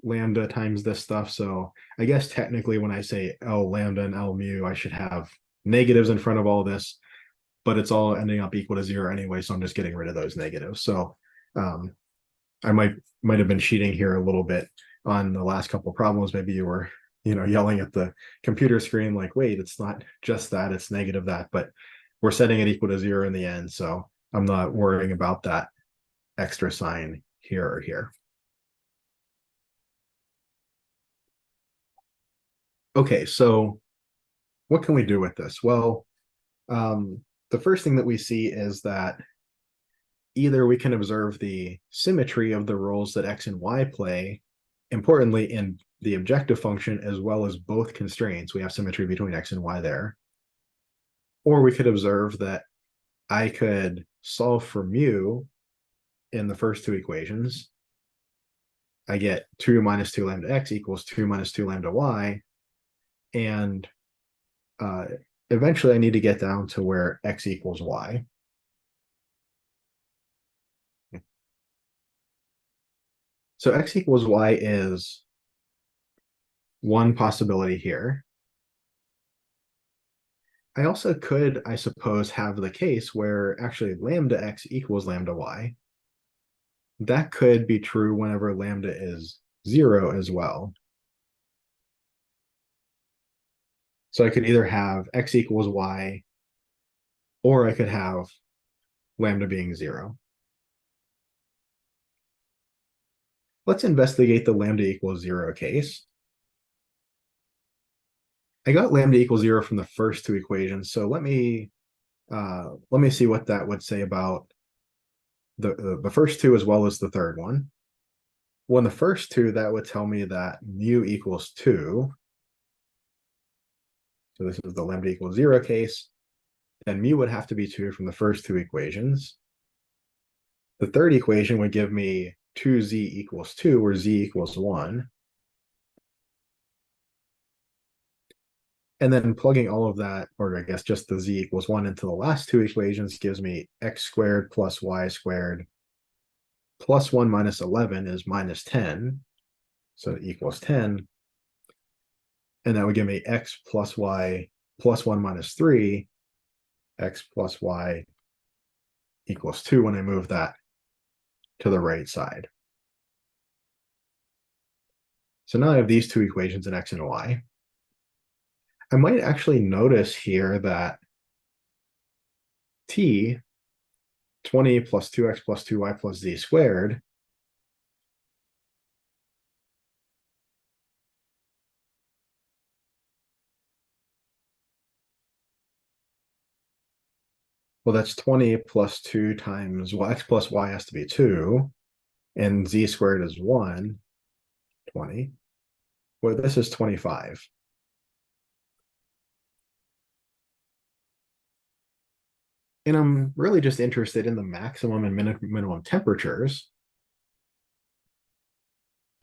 lambda times this stuff. So I guess technically when I say L lambda and L mu, I should have negatives in front of all this, but it's all ending up equal to 0 anyway. So I'm just getting rid of those negatives. So I might have been cheating here a little bit on the last couple of problems. Maybe you were, yelling at the computer screen like, wait, it's not just that, it's negative that, but we're setting it equal to 0 in the end. So I'm not worrying about that extra sign here or here. Okay, so what can we do with this? Well, the first thing that we see is that either we can observe the symmetry of the roles that x and y play, importantly in the objective function as well as both constraints. We have symmetry between x and y there. Or we could observe that I could solve for mu in the first two equations. I get 2 minus 2 lambda x equals 2 minus 2 lambda y. And eventually I need to get down to where x equals y. So x equals y is one possibility here. I also could, I suppose, have the case where actually lambda x equals lambda y. That could be true whenever lambda is 0 as well. So I could either have x equals y, or I could have lambda being 0. Let's investigate the lambda equals 0 case. I got lambda equals 0 from the first two equations, so let me see what that would say about the first two as well as the third one. Well, in the first two, that would tell me that mu equals 2. So this is the lambda equals 0 case. And mu would have to be 2 from the first two equations. The third equation would give me 2z equals 2, or z equals 1. And then plugging all of that, or I guess just the z equals 1 into the last two equations gives me x squared plus y squared plus 1 minus 11 is minus 10. So it equals 10. And that would give me x plus y plus 1 minus 3, x plus y equals 2 when I move that to the right side. So now I have these two equations in x and y. I might actually notice here that t, 20 plus 2x plus 2y plus z squared, well, that's 20 plus 2 times, well, x plus y has to be 2, and z squared is 1. 20. Well, this is 25. And I'm really just interested in the maximum and minimum temperatures.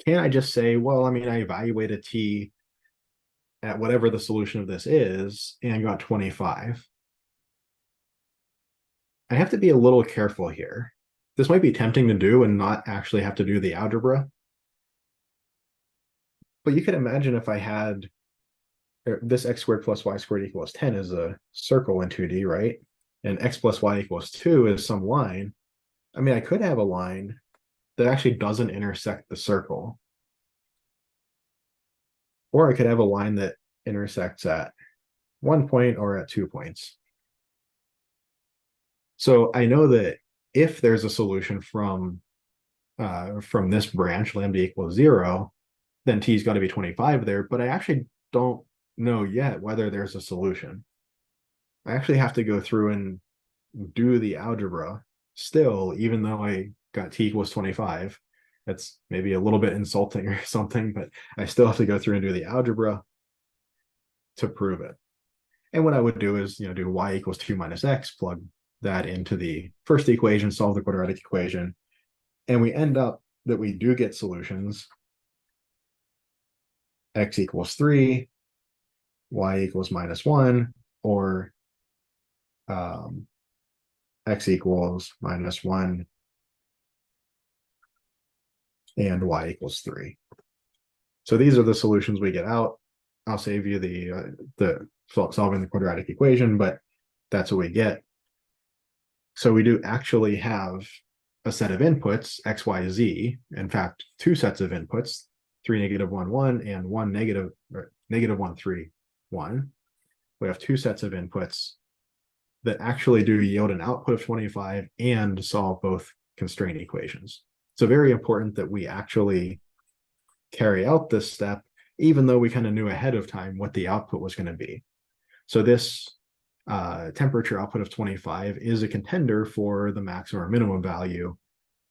Can I just say, well, I mean, I evaluated T at whatever the solution of this is and got 25. I have to be a little careful here. This might be tempting to do and not actually have to do the algebra. But you could imagine if I had this x squared plus y squared equals 10 is a circle in 2D, right? And x plus y equals 2 is some line. I mean, I could have a line that actually doesn't intersect the circle. Or I could have a line that intersects at 1 point or at 2 points. So I know that if there's a solution from this branch, lambda equals 0, then t's got to be 25 there, but I actually don't know yet whether there's a solution. I actually have to go through and do the algebra still, even though I got t equals 25. That's maybe a little bit insulting or something, but I still have to go through and do the algebra to prove it. And what I would do is, do y equals 2 minus x, plug that into the first equation, solve the quadratic equation, and we end up that we do get solutions. X equals 3, y equals -1, or x equals -1 and y equals 3. So these are the solutions we get out. I'll save you the solving the quadratic equation, but that's what we get. So we do actually have a set of inputs, x, y, z. In fact, two sets of inputs, 3, -1, 1, and 1, -1, 3, 1. We have two sets of inputs that actually do yield an output of 25 and solve both constraint equations. So very important that we actually carry out this step, even though we kind of knew ahead of time what the output was going to be. So this temperature output of 25 is a contender for the maximum or minimum value,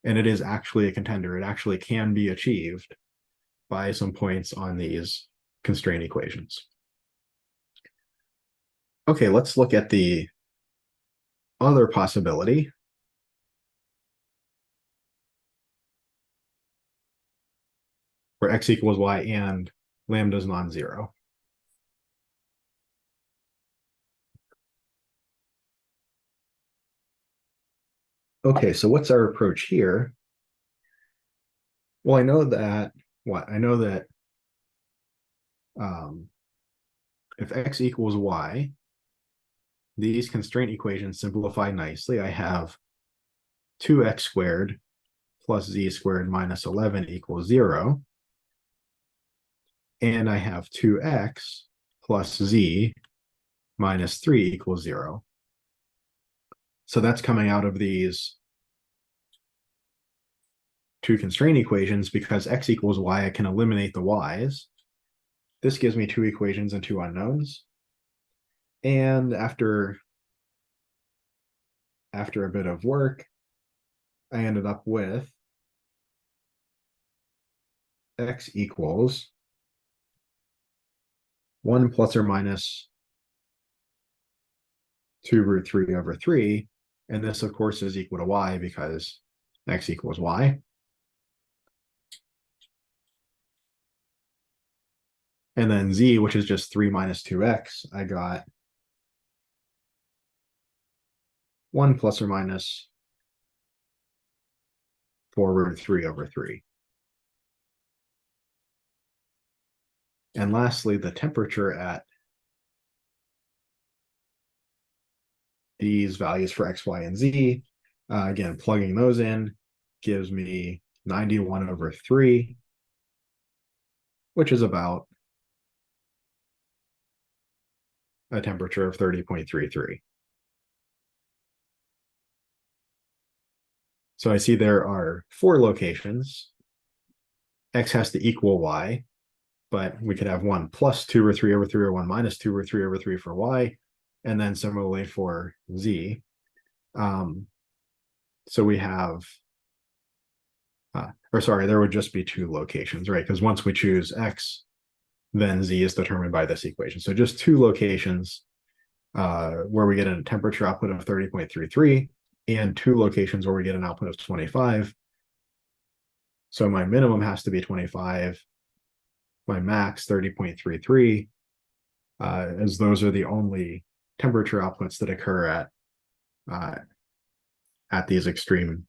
and it is actually a contender. It actually can be achieved by some points on these constraint equations. Okay, let's look at the other possibility. Where x equals y and lambda is non-zero. Okay, so what's our approach here? Well, I know that if x equals y, these constraint equations simplify nicely. I have 2x squared plus z squared minus 11 equals 0. And I have 2x plus z minus 3 equals 0. So that's coming out of these two constraint equations. Because x equals y, I can eliminate the y's. This gives me two equations and two unknowns. And after a bit of work, I ended up with x equals 1 plus or minus 2 root 3 over 3. And this, of course, is equal to y because x equals y. And then z, which is just 3 minus 2x, I got 1 plus or minus 4 root 3 over 3. And lastly, the temperature at these values for x, y, and z, again, plugging those in gives me 91 over 3, which is about a temperature of 30.33. So I see there are 4 locations. X has to equal y, but we could have 1 plus 2 or 3 over 3, or 1 minus 2 or 3 over 3 for y, and then similarly for z. So we have or sorry, there would just be two locations, right? Because once we choose X, then Z is determined by this equation. So just two locations where we get a temperature output of 30.33 and two locations where we get an output of 25. So my minimum has to be 25, my max 30.33, as those are the only temperature outputs that occur at these extreme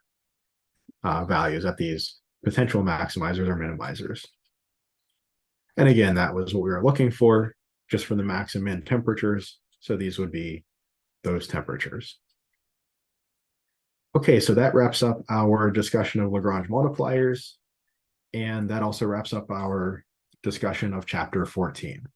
values, at these potential maximizers or minimizers. And again, that was what we were looking for, just for the max and min temperatures. So these would be those temperatures. Okay, so that wraps up our discussion of Lagrange multipliers. And that also wraps up our discussion of chapter 14.